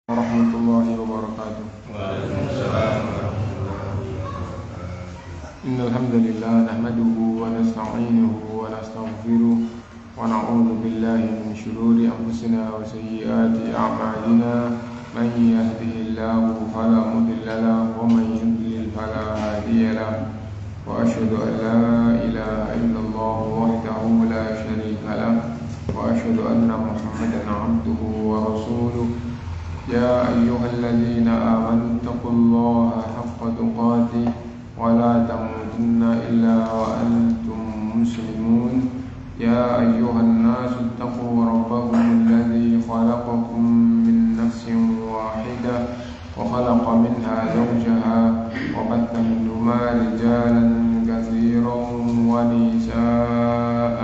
Warahmatullahi wabarakatuh. Waalaikumsalam warahmatullahi wabarakatuh. Innal hamdalillah nahmaduhu wa nasta'inuhu wa nastaghfiruh wa na'udzu billahi min shururi anfusina wa sayyiati a'malina. Man yahdihillahu fala mudilla lahu wa man yudlil fala hadiya lahu. Wa asyhadu an la ilaha illallah wahdahu la syarika lahu wa asyhadu anna Muhammadan 'abduhu wa rasuluh. يا أيها الذين آمنوا اتقوا الله حق تقاته ولا تموتن إلا وأنتم مسلمون. يا أيها الناس اتقوا ربكم الذي خلقكم من نفس واحدة وخلق منها زوجها وبث منهما رجالا كثيرا ونساء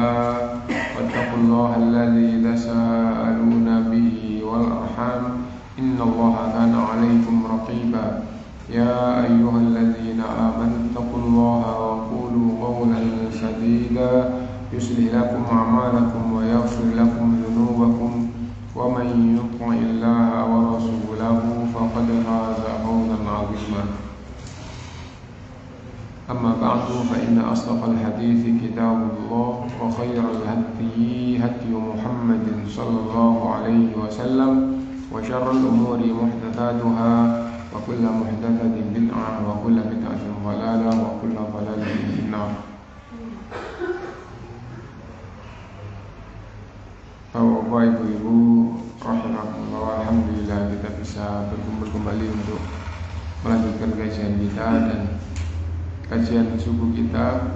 واتقوا الله الذي تساءلون به والأرحام إن الله كان عليكم رقيبا. يا أيها الذين آمنوا اتقوا الله وقولوا قولا سديدا يصلح لكم أعمالكم ويغفر لكم ذنوبكم ومن يطع الله ورسوله فقد فاز فوزا عظيما. أما بعد فإن أصدق الحديث كتاب الله وخير الهدي هدي محمد صلى الله عليه وسلم وشر الأمور محدثاتها وكل محدثة بدعة وكل بدعة ضلالة وكل ضلالة في النار. Bapak Ibu rahimakumullah, alhamdulillah kita bisa berkumpul kembali untuk melanjutkan kajian kita dan kajian subuh kita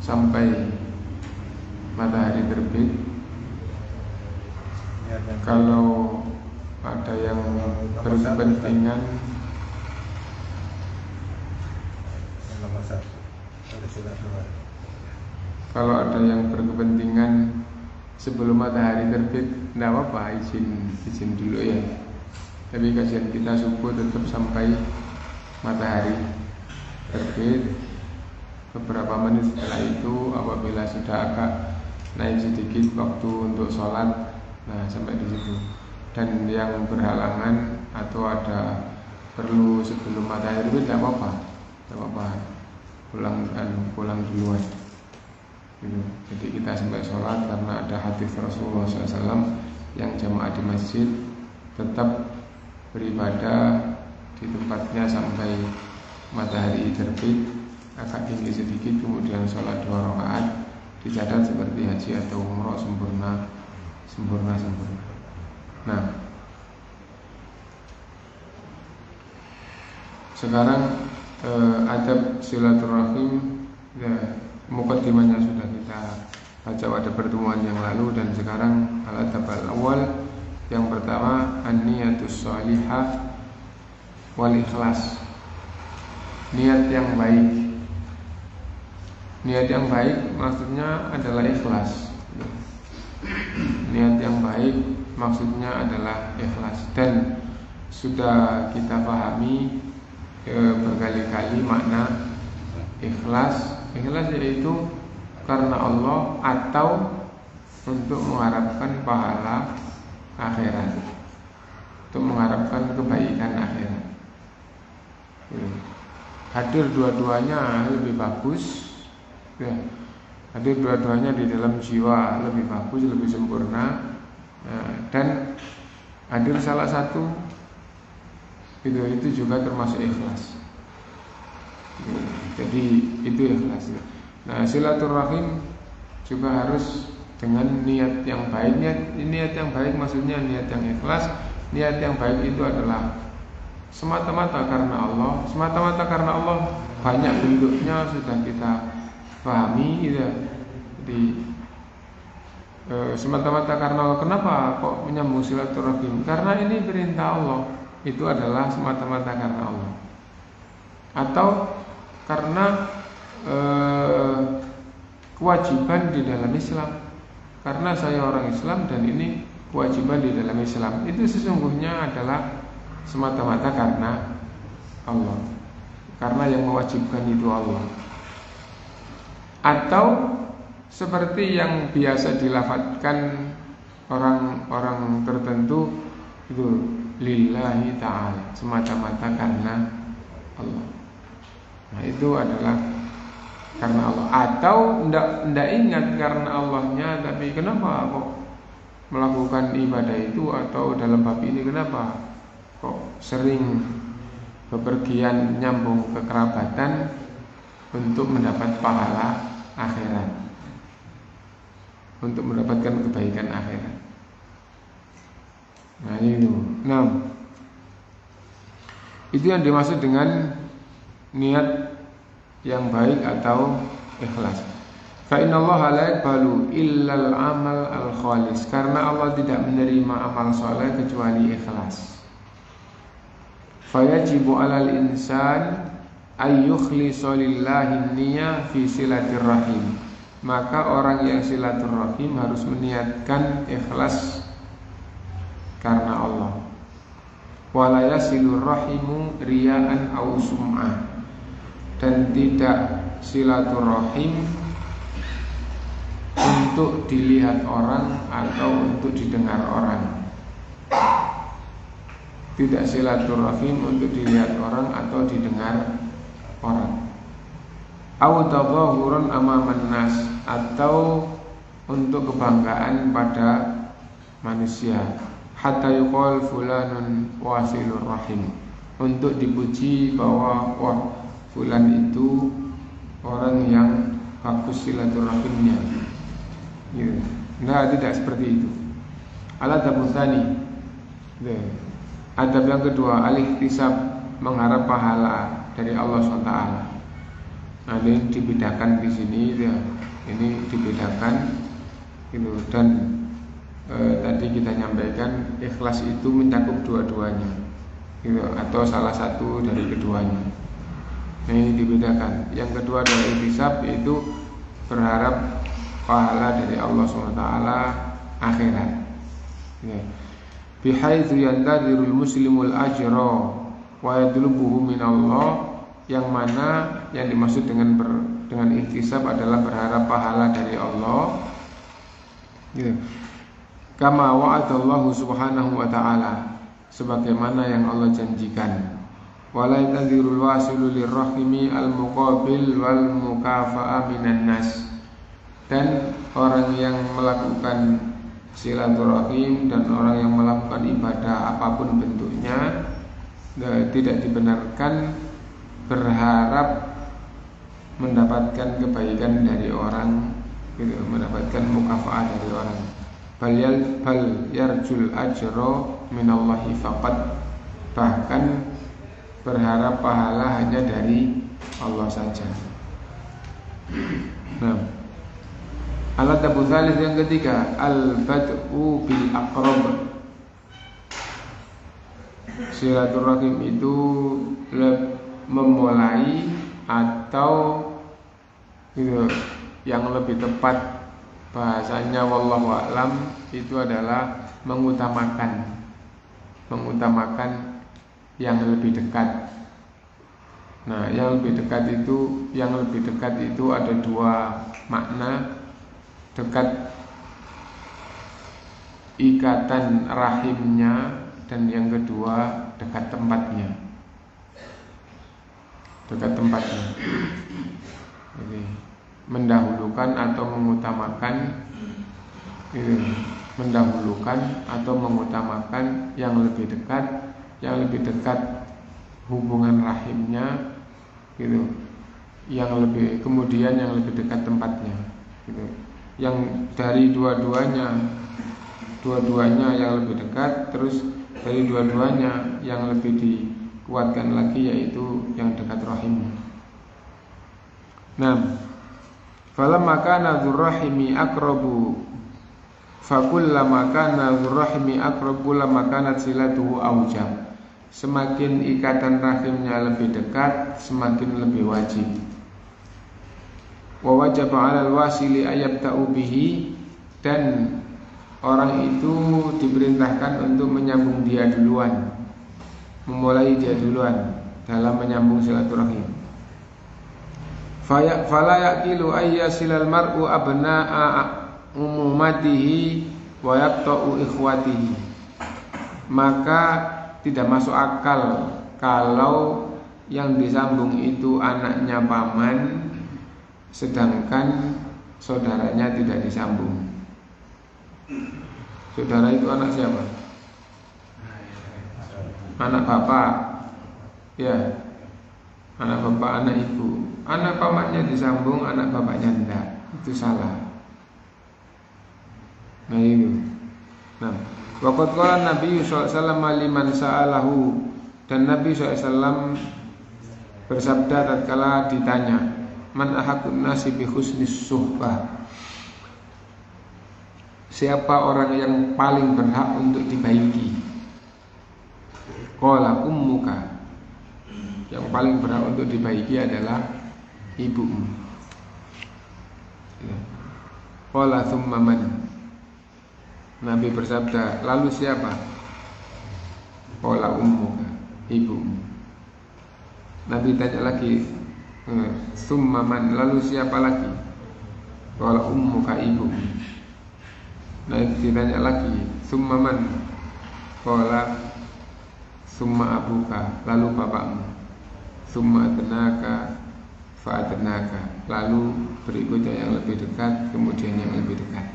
sampai matahari terbit. Kalau ada yang berkepentingan sebelum matahari terbit, tidak apa-apa, izin dulu ya. Tapi kajian kita subuh tetap sampai matahari terbit. Beberapa menit setelah itu, apabila sudah agak naik sedikit waktu untuk sholat, nah sampai di situ. Dan yang berhalangan atau ada perlu sebelum matahari terbit, tidak apa-apa, pulang duluan. Jadi kita sampai sholat karena ada hadis Rasulullah SAW yang jamaah di masjid tetap beribadah di tempatnya sampai matahari terbit, agak tinggi sedikit, kemudian sholat 2 rakaat, dicatat seperti haji atau umrah sempurna. Nah, sekarang adab silaturahim, ya, mukaddimahnya sudah kita baca pada pertemuan yang lalu, dan sekarang al-adab al-awwal, yang pertama an-niyatus shalihah wal ikhlas. Niat yang baik. Niat yang baik maksudnya adalah ikhlas. Niat yang baik maksudnya adalah ikhlas, dan sudah kita pahami berkali-kali makna ikhlas. Ikhlas yaitu karena Allah atau untuk mengharapkan pahala akhirat, untuk mengharapkan kebaikan akhirat. Hadir dua-duanya lebih bagus, ya. Hadir dua-duanya di dalam jiwa lebih bagus, lebih sempurna. Dan hadir salah satu itu juga termasuk ikhlas. Jadi itu ikhlas. Nah, silaturahim juga harus dengan niat yang baik. Niat yang baik maksudnya niat yang ikhlas. Niat yang baik itu adalah semata-mata karena Allah. Semata-mata karena Allah banyak bentuknya sudah kita pahami, ya. Jadi semata-mata karena Allah. Kenapa kok menyambung silaturahim? Karena ini perintah Allah. Itu adalah semata-mata karena Allah. Atau karena kewajiban di dalam Islam. Karena saya orang Islam dan ini kewajiban di dalam Islam. Itu sesungguhnya adalah semata-mata karena Allah. Karena yang mewajibkan itu Allah. Atau seperti yang biasa dilafadzkan orang-orang tertentu itu, lillahi ta'ala, semata-mata karena Allah. Nah itu adalah karena Allah. Atau ndak ingat karena Allahnya, tapi kenapa kok melakukan ibadah itu, atau dalam bab ini kenapa kok sering bepergian nyambung kekerabatan untuk mendapat pahala akhirat, untuk mendapatkan kebaikan akhirat. Nah itu. Nah, itu yang dimaksud dengan niat yang baik atau ikhlas. Fa innallaha la yaqbalu illal amal al khalis, karena Allah tidak menerima amal soleh kecuali ikhlas. Fayajibu 'alal insan ay yukhlisa lillahi niyya fi silatirrahim, maka orang yang silaturrahim harus meniatkan ikhlas karena Allah. Wala yasilur rahimu riya'an aw sum'ah, dan tidak silaturrahim untuk dilihat orang atau untuk didengar orang. Tidak silaturrahim untuk dilihat orang atau didengar orang. Au tadhahurun amaman nas, atau untuk kebanggaan pada manusia. Hatta yuqal fulanun wasilur rahim, untuk dipuji bahwa wah fulan itu orang yang bagus silaturahimnya. Gitu. Nah, tidak seperti itu. Al-adab tsani. Adab yang kedua, al-ihtisab, mengharap pahala dari Allah SWT. Nah, ini dibedakan di sini ya. Ini dibedakan gitu. Dan tadi kita nyampaikan ikhlas itu mencakup dua-duanya gitu, atau salah satu dari keduanya. Nah, ini dibedakan. Yang kedua adalah ihtisab, yaitu berharap pahala dari Allah SWT akhirat ya. Bihaitsu yantadirul muslimul ajra wa yatlubuhu minallah, yang mana yang dimaksud dengan ihtisab adalah berharap pahala dari Allah gitu. Kama wa'adallahu subhanahu wa ta'ala, sebagaimana yang Allah janjikan. Wala yatadhirul wasilu lirrahimi al-muqabil wal mukafa'a minan nas, dan orang yang melakukan silaturahim dan orang yang melakukan ibadah apapun bentuknya tidak dibenarkan berharap mendapatkan kebaikan dari orang gitu, mendapatkan mukafa'ah dari orang. Bal yarjul ajra minallahi faqat, bahkan berharap pahala hanya dari Allah saja. Nah, alat Abu Thalib yang ketiga, al-bad'u bil aqrab. Silaturahim itu memulai atau gitu, yang lebih tepat bahasanya wallahu a'lam itu adalah mengutamakan yang lebih dekat. Nah, yang lebih dekat itu ada dua makna. Dekat ikatan rahimnya, dan yang kedua dekat tempatnya. Jadi mendahulukan atau mengutamakan yang lebih dekat hubungan rahimnya gitu. Kemudian yang lebih dekat tempatnya gitu. Yang dari dua-duanya yang lebih dekat, terus dari dua-duanya yang lebih dikuatkan lagi, yaitu yang dekat rahimnya. Nah, falamma kana dzurrahimi aqrabu fakullama kana dzurrahimi aqrabu lama kanat silatuhu aujab. Semakin ikatan rahimnya lebih dekat, semakin lebih wajib. Wa wajaba 'alal wasili ayyabta'u bihi, dan orang itu diperintahkan untuk menyambung dia duluan, memulai dia duluan dalam menyambung silaturahim. Fala yaqilu ayyasilal mar'u abna'a umumatihi wa yaqta'u ikhwatihi. Maka tidak masuk akal kalau yang disambung itu anaknya paman, sedangkan saudaranya tidak disambung. Saudara itu anak siapa? Anak bapak, ya, anak bapak, anak ibu. Anak pamannya disambung, anak bapaknya tidak. Itu salah. Nah itu. Nah, waqad qala Nabi sallallahu alaihi wasallam liman sa'alahu, dan Nabi SAW bersabda tatkala ditanya, man ahakun nasi bi husnis suhbah, siapa orang yang paling berhak untuk dibaiki? Qala ummuka, yang paling berhak untuk dibaiki adalah ibumu. Qala thumma man, Nabi bersabda, lalu siapa? Qala ummuka, ibumu. Nabi tanya lagi, thumma man, lalu siapa lagi? Qala ummuka, ibumu. Nabi ditanya lagi, thumma man? Qala thumma abuka, lalu bapakmu. Thumma adnaka fa adnaka, lalu berikutnya yang lebih dekat, kemudian yang lebih dekat.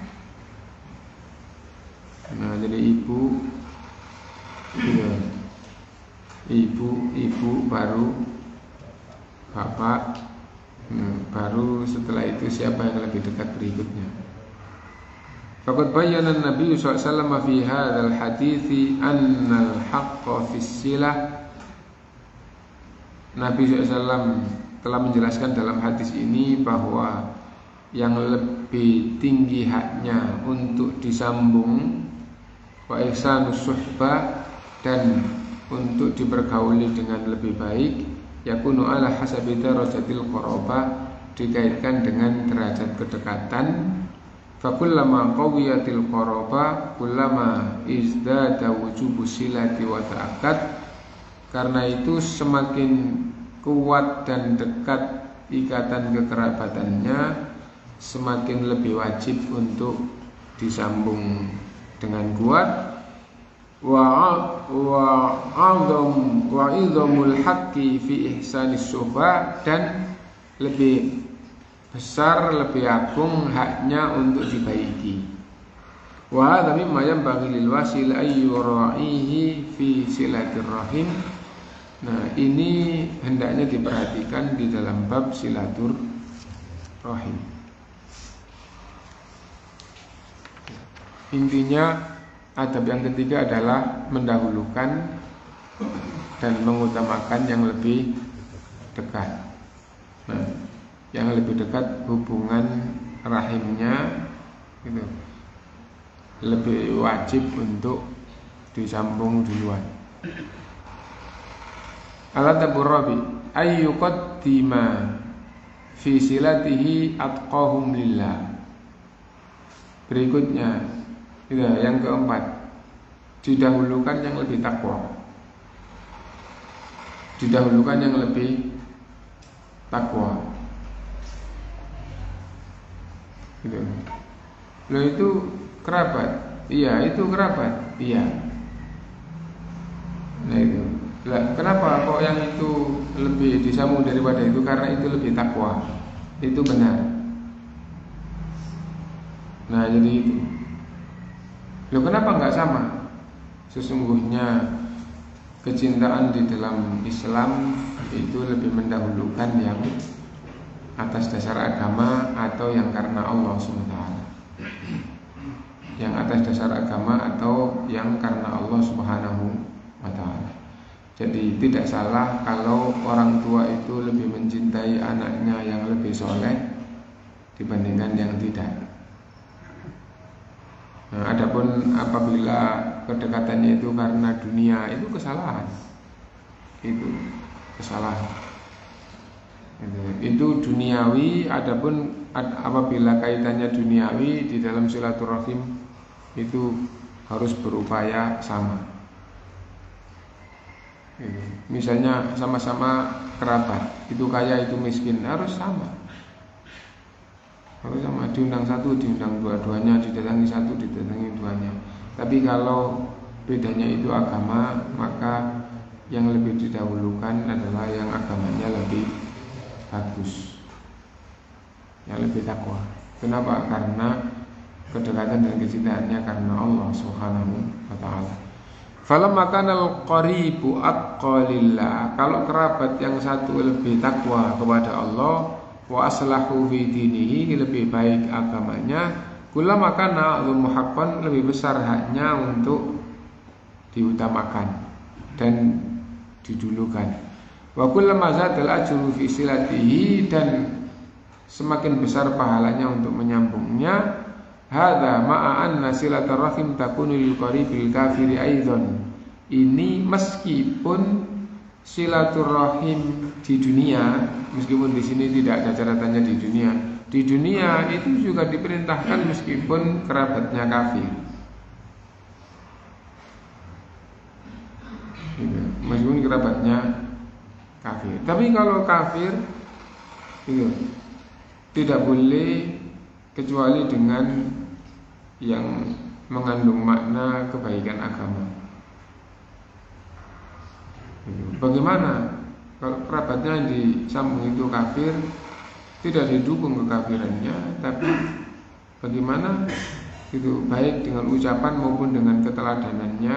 Nah, jadi ibu, ya, ibu baru bapak, baru setelah itu siapa yang lebih dekat berikutnya. Faqad bayyana Nabi sallallahu alaihi wasallam fi hadzal hadithi annal haqqa fis silah. Nabi SAW telah menjelaskan dalam hadis ini bahwa yang lebih tinggi haknya untuk disambung, wa ihsanus suhbah, dan untuk dipergauli dengan lebih baik, yakunu ala hasabi darajatil qarabah, dikaitkan dengan derajat kedekatan. Fa kullama qawiyatil qarabah kullama izdada wujubu silati wa ta'akkad. Karena itu semakin kuat dan dekat ikatan kekerabatannya, semakin lebih wajib untuk disambung dengan kuat. Wa idhamul haqqi fi ihsanis suhbah, dan lebih besar, lebih agung haknya untuk dibaiki. Wa hadza mimma yanbaghi lil wasil ayyura'ihi fi silatir rahim. Nah, ini hendaknya diperhatikan di dalam bab silatur rahim. Intinya adab yang ketiga adalah mendahulukan dan mengutamakan yang lebih dekat. Nah, yang lebih dekat hubungan rahimnya gitu, lebih wajib untuk disambung duluan. Al-adabur rabi ayyuqaddima fi silatihi atqahum lillah. Berikutnya, ya, yang keempat, didahulukan yang lebih takwa. Didahulukan yang lebih takwa. Gitu. Loh, itu kerabat. Iya, itu kerabat. Iya. Nah itu. Lah, kenapa kok yang itu lebih disambung daripada itu? Karena itu lebih takwa. Itu benar. Nah, jadi itu. Loh, kenapa enggak sama? Sesungguhnya kecintaan di dalam Islam itu lebih mendahulukan yang atas dasar agama atau yang karena Allah SWT. Yang atas dasar agama atau yang karena Allah SWT. Jadi tidak salah kalau orang tua itu lebih mencintai anaknya yang lebih soleh dibandingkan yang tidak. Nah, adapun apabila kedekatannya itu karena dunia, itu kesalahan. Itu kesalahan. Itu duniawi. Adapun apabila kaitannya duniawi, di dalam silaturahim itu harus berupaya sama. Misalnya sama-sama kerabat, itu kaya itu miskin, harus sama. Harus sama, diundang satu, diundang dua-duanya, didatangi satu, didatangi duanya. Tapi kalau bedanya itu agama, maka yang lebih didahulukan adalah yang agamanya lebih bagus, yang lebih takwa. Kenapa? Karena kedekatan dan kecintaannya karena Allah Subhanahu wa ta'ala. Falamma kana al-qaribu aqallillah, kalau kerabat yang satu lebih takwa kepada Allah, wa aslahu fi dinihi, lebih baik agamanya, kullama kana muhaqqan, lebih besar haknya untuk diutamakan dan didulukan. Wa kullama zadal ajru fi silatihi, dan semakin besar pahalanya untuk menyambungnya. Hadza ma'a anna silaturrahim takunu lil qaribil kafiri aidan. Ini meskipun silaturrahim di dunia, meskipun di sini tidak ada catatannya di dunia itu juga diperintahkan meskipun kerabatnya kafir. Meskipun kerabatnya kafir. Tapi kalau kafir itu tidak boleh kecuali dengan yang mengandung makna kebaikan agama. Bagaimana kalau kerabatnya di sambung itu kafir, tidak didukung kekafirannya, tapi bagaimana itu baik dengan ucapan maupun dengan keteladanannya,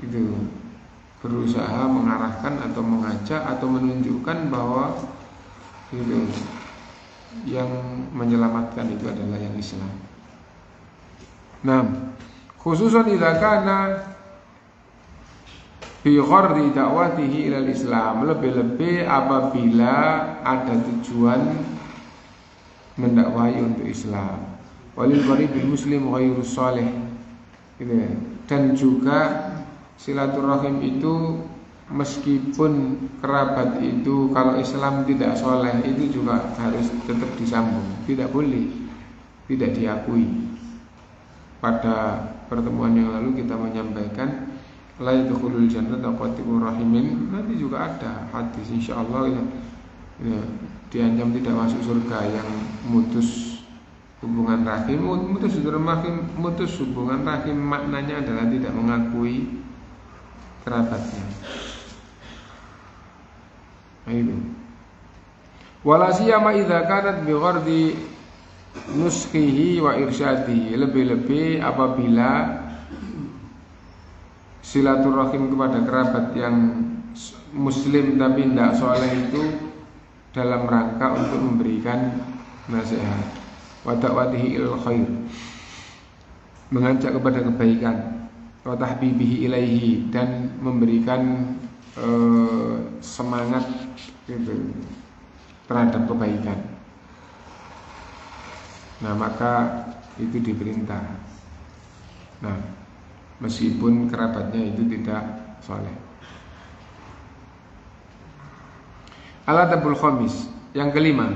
itu berusaha mengarahkan atau mengajak atau menunjukkan bahwa itu yang menyelamatkan itu adalah yang Islam. Nah, khususan idza kana bi gharri da'watihi ilal Islam, lebih-lebih apabila ada tujuan mendakwahi untuk Islam. Walil qaribil muslim ghairus salih, gitu ya. Dan juga silaturahim itu meskipun kerabat itu kalau Islam tidak soleh itu juga harus tetap disambung, tidak boleh tidak diakui. Pada pertemuan yang lalu kita menyampaikan la yadkhulul jannata qati'ur rahimin, nanti juga ada hadis insyaallah ya, diancam tidak masuk surga yang mutus hubungan rahim. Mutus hubungan rahim maknanya adalah tidak mengakui kerabatnya. Itu. Wala siyama idza kanat bi ghardi nuskhihi wa irsyadihi, lebih-lebih apabila silaturahim kepada kerabat yang muslim tapi tidak soleh itu dalam rangka untuk memberikan nasihat, wa da'watihi ilal khair, mengajak kepada kebaikan, wa tahbibihi ilaihi, dan memberikan semangat gitu terhadap kebaikan. Nah, maka itu diperintah. Nah, meskipun kerabatnya itu tidak soleh. Al-adabul khamis, yang kelima,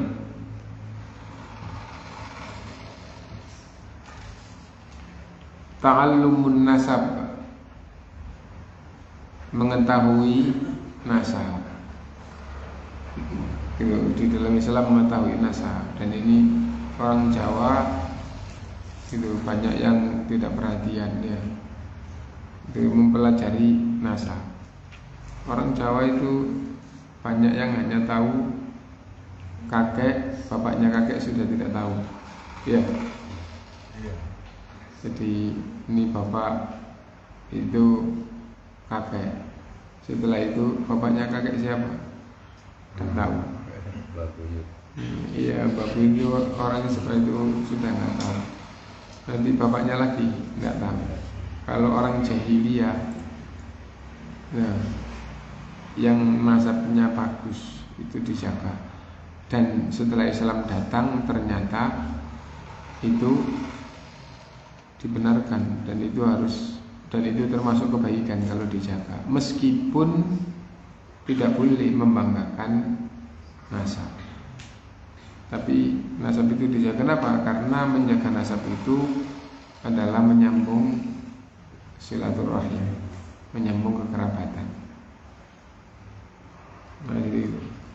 ta'allumun nasab, mengetahui nasab. Di dalam Islam mengetahui nasab, dan ini orang Jawa itu banyak yang tidak perhatian ya, itu mempelajari nasab. Orang Jawa itu banyak yang hanya tahu kakek, bapaknya kakek sudah tidak tahu ya. Jadi ini bapak itu kakek, setelah itu bapaknya kakek siapa? Tidak tahu. Iya, bapak itu orangnya seperti itu sudah nggak tahu. Nanti bapaknya lagi nggak tahu. Kalau orang jahiliyah, nah, yang nasabnya bagus itu dijaga. Dan setelah Islam datang ternyata itu dibenarkan, dan itu harus, dan itu termasuk kebaikan kalau dijaga, meskipun tidak boleh membanggakan nasab. Tapi nasab itu dijaga. Kenapa? Karena menjaga nasab itu adalah menyambung silaturahim, menyambung kekerabatan.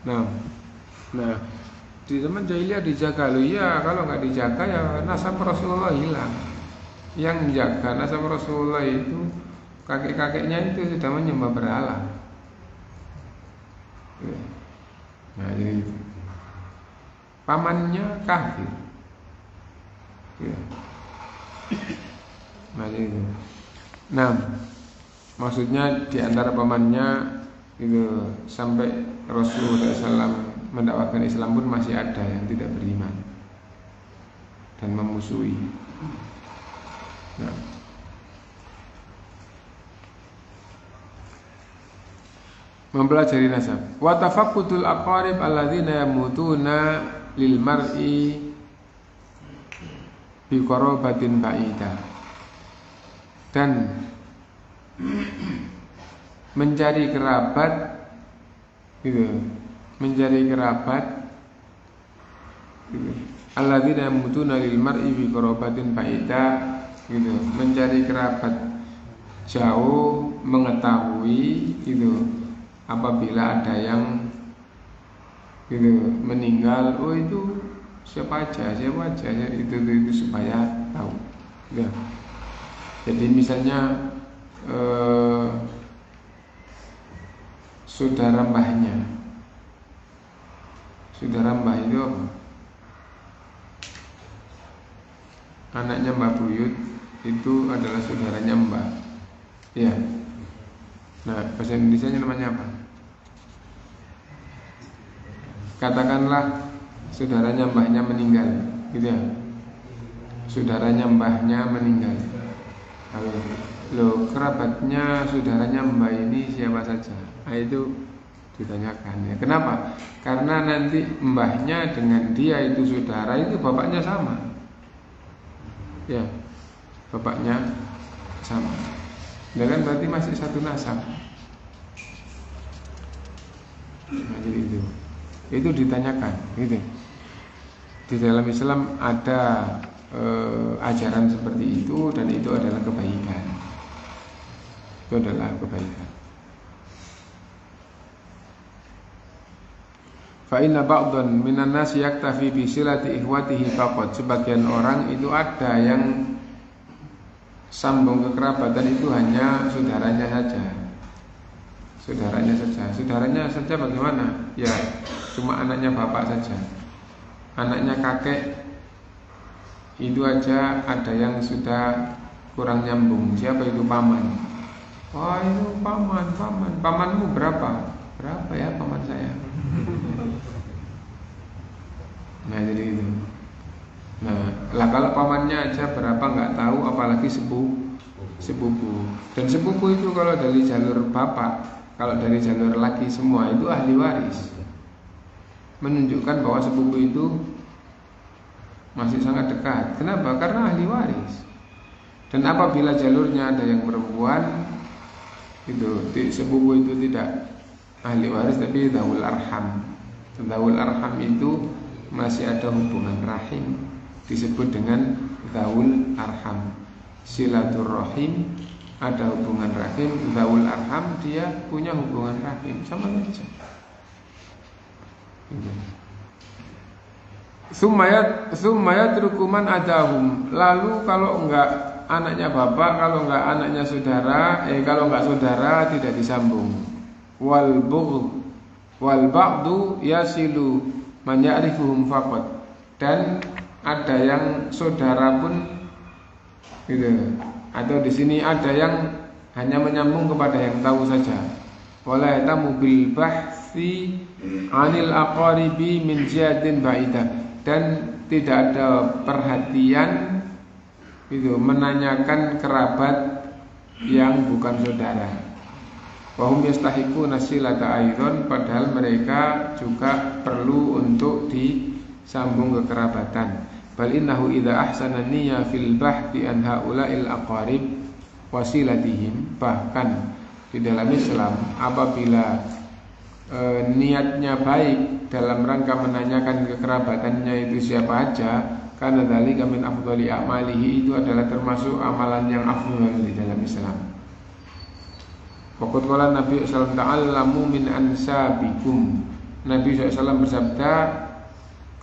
Nah, di zaman jahiliyah dijaga loh ya. Kalau nggak dijaga ya nasab Rasulullah hilang. Yang menjaga nasab Rasulullah itu kakek-kakeknya itu sudah menyembah berhala. Nah, jadi pamannya kafir. Nah, jadi itu. Nah, maksudnya di antara pamannya itu sampai Rasulullah SAW mendakwahkan Islam pun masih ada yang tidak beriman dan memusuhi. Nah, mempelajari nasab. Wa tafaqqudul aqarib alladzina yamutuna lil mar'i bi qarabatin ba'idah. Dan mencari kerabat gitu. Mencari kerabat gitu. Alladzina yamutuna lil mar'i bi qarabatin ba'idah gitu. Mencari kerabat jauh, mengetahui gitu. Apabila ada yang gitu meninggal, oh itu siapa aja itu supaya tahu. Ya. Jadi misalnya saudara mbah itu apa? Anaknya Mbah Buyut itu adalah saudaranya Mbah. Ya. Nah, bahasa Indonesianya namanya apa? Katakanlah saudaranya mbahnya meninggal, gitu ya. Saudaranya mbahnya meninggal. Loh, kerabatnya saudaranya mbah ini siapa saja? Nah, itu ditanyakan ya. Kenapa? Karena nanti mbahnya dengan dia itu saudara, itu bapaknya sama. Ya, bapaknya sama. Ya kan berarti masih satu nasab. Nah, jadi itu ditanyakan gitu. Di dalam Islam ada ajaran seperti itu, dan itu adalah kebaikan. Itu adalah kebaikan. Fa inna ba'dhan minan nas yaktafi bi silati ikhwatihi faqat. Sebagian orang itu ada yang sambung kekerabatan itu hanya saudaranya saja. Saudaranya saja bagaimana? Ya, cuma anaknya bapak saja. Anaknya kakek itu aja ada yang sudah kurang nyambung. Siapa itu? Paman. Wah, itu paman. Pamanmu berapa? Berapa ya paman saya? Nah, jadi itu. Nah, lah kalau pamannya aja berapa nggak tahu, apalagi sepupu. Dan sepupu itu kalau dari jalur bapak, kalau dari jalur laki semua itu ahli waris. Menunjukkan bahwa sepupu itu masih sangat dekat. Kenapa? Karena ahli waris. Dan apabila jalurnya ada yang perempuan, itu sepupu itu tidak ahli waris tapi dzawul arham. Dzawul arham itu masih ada hubungan rahim, disebut dengan dzawul arham. Silaturrahim ada hubungan rahim, dzawul arham dia punya hubungan rahim, sama saja. Sumayat rukuman adahum. Lalu kalau enggak anaknya bapak, kalau enggak anaknya saudara, kalau enggak saudara tidak disambung. Wal ba'du yasilu man ya'rifuhum faqat. Dan ada yang saudara pun gitu. Atau di sini ada yang hanya menyambung kepada yang tahu saja. Wala yatamu bil bahsi anil aqaribi min jihadin ba'idah. Dan tidak ada perhatian itu menanyakan kerabat yang bukan saudara. Wa hum yastahiqu nasilata aidan, padahal mereka juga perlu untuk disambung kekerabatan. Bal innahu idza ahsana niyya fil bahthi an haula'il aqarib wasilatihim. Bahkan di dalam Islam apabila niatnya baik dalam rangka menanyakan kekerabatannya itu siapa aja, karena dzalika min afdhali a'malihi, itu adalah termasuk amalan yang afdal di dalam Islam. Waqad qala Nabi sallallahu alaihi wasallam ta'allamu min ansabikum. Nabi SAW bersabda,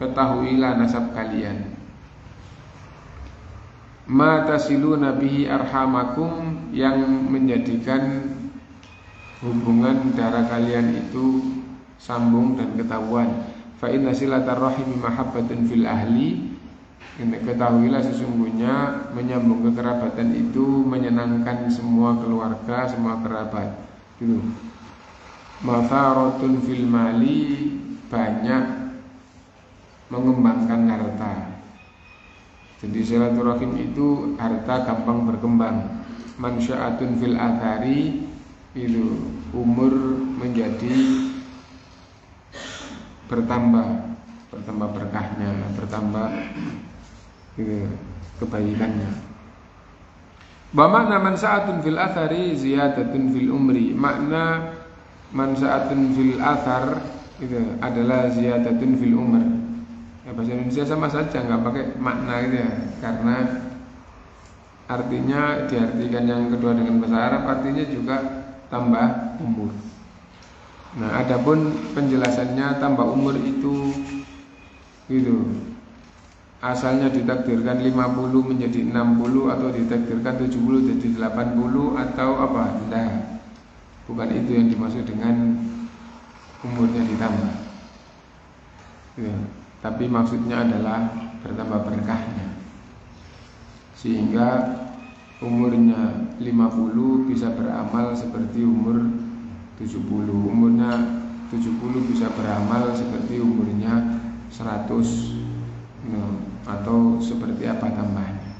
ketahuilah nasab kalian. Ma tasiluna bihi arhamakum, yang menjadikan hubungan darah kalian itu sambung dan ketahuan. Fa inna silatar rahimi mahabbatun fil ahli. Ketahuilah sesungguhnya menyambung kekerabatan itu menyenangkan semua keluarga, semua kerabat. Itu. Matharatun fil mali, banyak mengembangkan harta. Jadi silaturahim itu harta gampang berkembang. Mansya'atun fil athari, itu umur menjadi bertambah berkahnya, bertambah kebaikannya. Wa makna mansa'atun fil athari ziyadatun fil umri. Makna mansa'atun fil athar itu adalah ziyadatun fil umr. Ya, bahasa Indonesia sama saja, nggak pakai makna gitu ya, karena artinya diartikan yang kedua dengan bahasa Arab artinya juga tambah umur. Nah, adapun penjelasannya tambah umur itu gitu. Asalnya ditakdirkan 50 menjadi 60 atau ditakdirkan 70 jadi 80 atau apa? Nah, bukan itu yang dimaksud dengan umurnya ditambah. Ya, tapi maksudnya adalah bertambah berkahnya. Sehingga umurnya 50 bisa beramal seperti umur 70, umurnya 70 bisa beramal seperti umurnya 100, atau seperti apa tambahnya.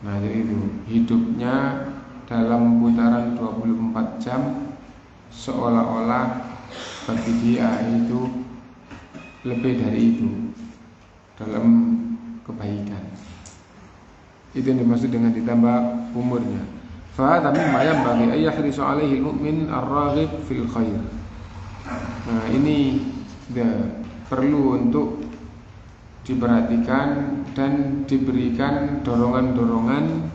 Nah, jadi itu hidupnya dalam putaran 24 jam seolah-olah bagi dia itu lebih dari itu dalam kebaikan. Itu yang dimaksud dengan ditambah umurnya. Fa hadza mimma yanbaghi ay yahrisu alaihi al-mu'min ar-raghib fil khair. Nah, ini perlu untuk diperhatikan dan diberikan dorongan-dorongan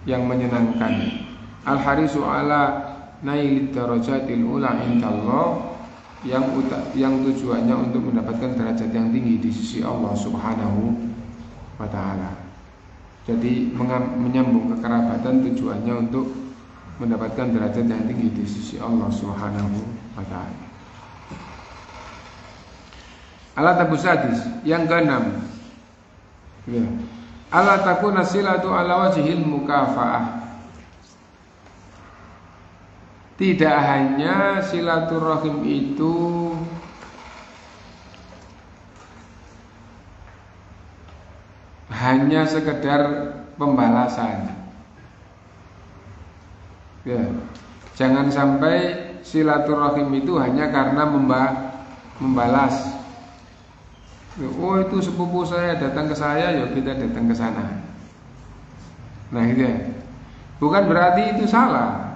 yang menyenangkan. Al-harisu ala nailid darajatil ula indallah, yang tujuannya untuk mendapatkan derajat yang tinggi di sisi Allah Subhanahu wa taala. Jadi menyambung kekerabatan tujuannya untuk mendapatkan derajat yang tinggi di sisi Allah Subhanahu wa taala. Alat Abu Sadis yang keenam, ya. Alat takuna silatu ala wajhil mukafaah. Tidak hanya silaturahim itu hanya sekedar pembalasan, ya. Jangan sampai silaturahim itu hanya karena membalas. Oh, itu sepupu saya datang ke saya, ya kita datang ke sana. Nah, gitu ya. Bukan berarti itu salah.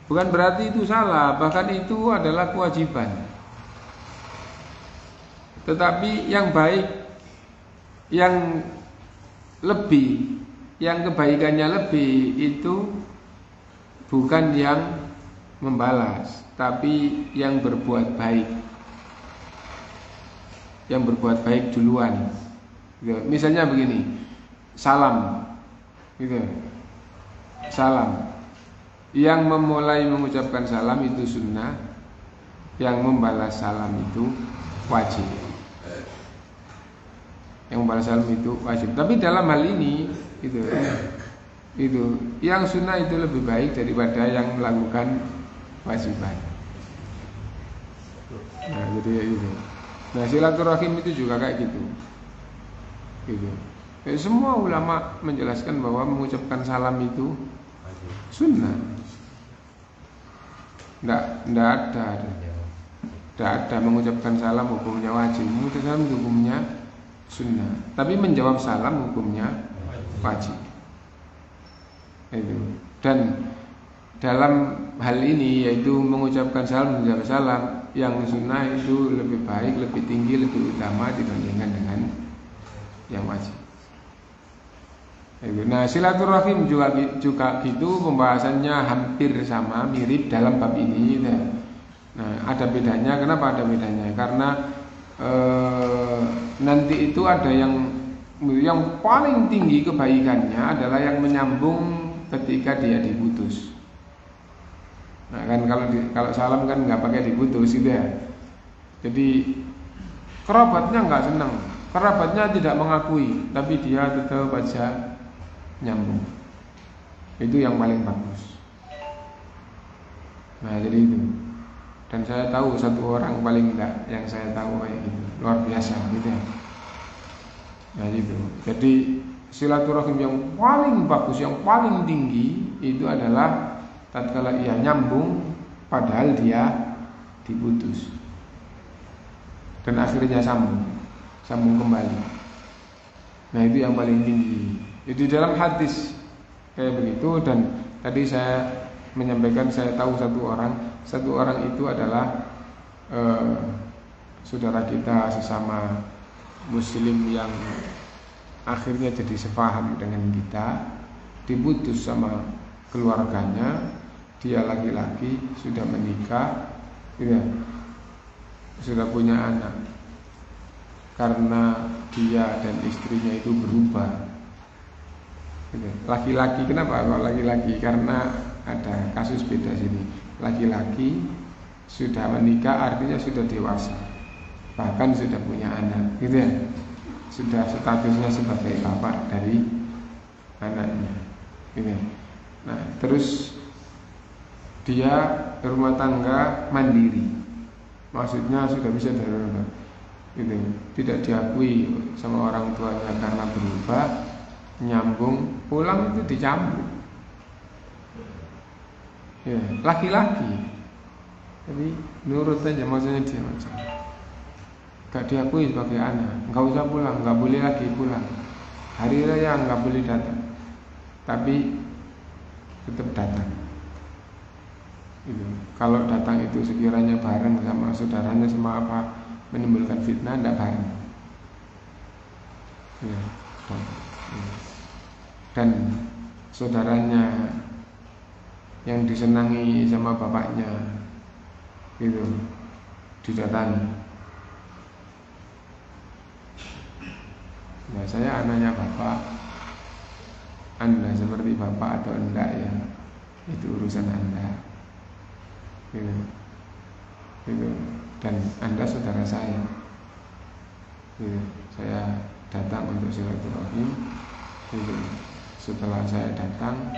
Bukan berarti itu salah, bahkan itu adalah kewajiban. Tetapi yang baik, yang lebih, yang kebaikannya lebih itu bukan yang membalas, tapi yang berbuat baik. Yang berbuat baik duluan, gitu. Misalnya begini, salam, gitu. Salam, yang memulai mengucapkan salam itu sunnah, yang membalas salam itu wajib. Yang membalas salam itu wajib. Tapi dalam hal ini, itu yang sunnah itu lebih baik daripada yang melakukan wajiban. Nah, jadi itu. Nah, silaturahim itu juga kayak gitu. Semua ulama menjelaskan bahwa mengucapkan salam itu sunnah. Tidak ada mengucapkan salam hukumnya wajib. Mengucapkan salam hukumnya sunnah. Tapi menjawab salam hukumnya wajib. Itu. Dan dalam hal ini yaitu mengucapkan salam, menjawab salam, yang sunnah itu lebih baik, lebih tinggi, lebih utama dibandingkan dengan yang wajib. Nah, silaturahim juga gitu, pembahasannya hampir sama, mirip dalam bab ini. Nah, ada bedanya. Kenapa ada bedanya? Karena nanti itu ada yang Yang paling tinggi kebaikannya adalah yang menyambung ketika dia diputus. Nah kan kalau salam kan nggak pakai diputus gitu ya. Jadi kerabatnya nggak senang, kerabatnya tidak mengakui, tapi dia tetap aja nyambung. Itu yang paling bagus. Nah jadi itu. Dan saya tahu satu orang paling enggak yang saya tahu kayak gitu, luar biasa gitu ya. Nah gitu. Jadi silaturahim yang paling bagus, yang paling tinggi itu adalah tatkala ia nyambung padahal dia diputus. Dan akhirnya sambung kembali. Nah itu yang paling tinggi. Itu dalam hadis kayak begitu. Dan tadi saya menyampaikan saya tahu satu orang itu adalah saudara kita sesama Muslim yang akhirnya jadi sepaham dengan kita, diputus sama keluarganya, dia laki-laki sudah menikah, gitu, sudah punya anak. Karena dia dan istrinya itu berubah, gitu. Laki-laki, kenapa kalau laki-laki? Karena ada kasus beda sini. Laki-laki sudah menikah artinya sudah dewasa, bahkan sudah punya anak, gitu ya. Sudah statusnya sebagai bapak dari anaknya, gitu ya. Nah, terus dia berumah tangga mandiri, maksudnya sudah bisa dari rumah, gitu. Tidak diakui sama orang tuanya karena berubah, nyambung, pulang itu dicambuk. Ya, laki-laki. Jadi nurut aja, maksudnya dia macam gak diakui sebagai anak, nggak usah pulang, nggak boleh lagi pulang. Hari raya nggak boleh datang, tapi tetap datang. Itu. Kalau datang itu sekiranya bareng sama saudaranya sama apa menimbulkan fitnah, tidak bareng. Ya, dan saudaranya yang disenangi sama bapaknya itu didatangi. Nah, saya anaknya bapak, Anda seperti bapak atau enggak ya, itu urusan Anda, gitu. Dan Anda saudara saya, gitu. Saya datang untuk silaturahim, gitu. Setelah saya datang,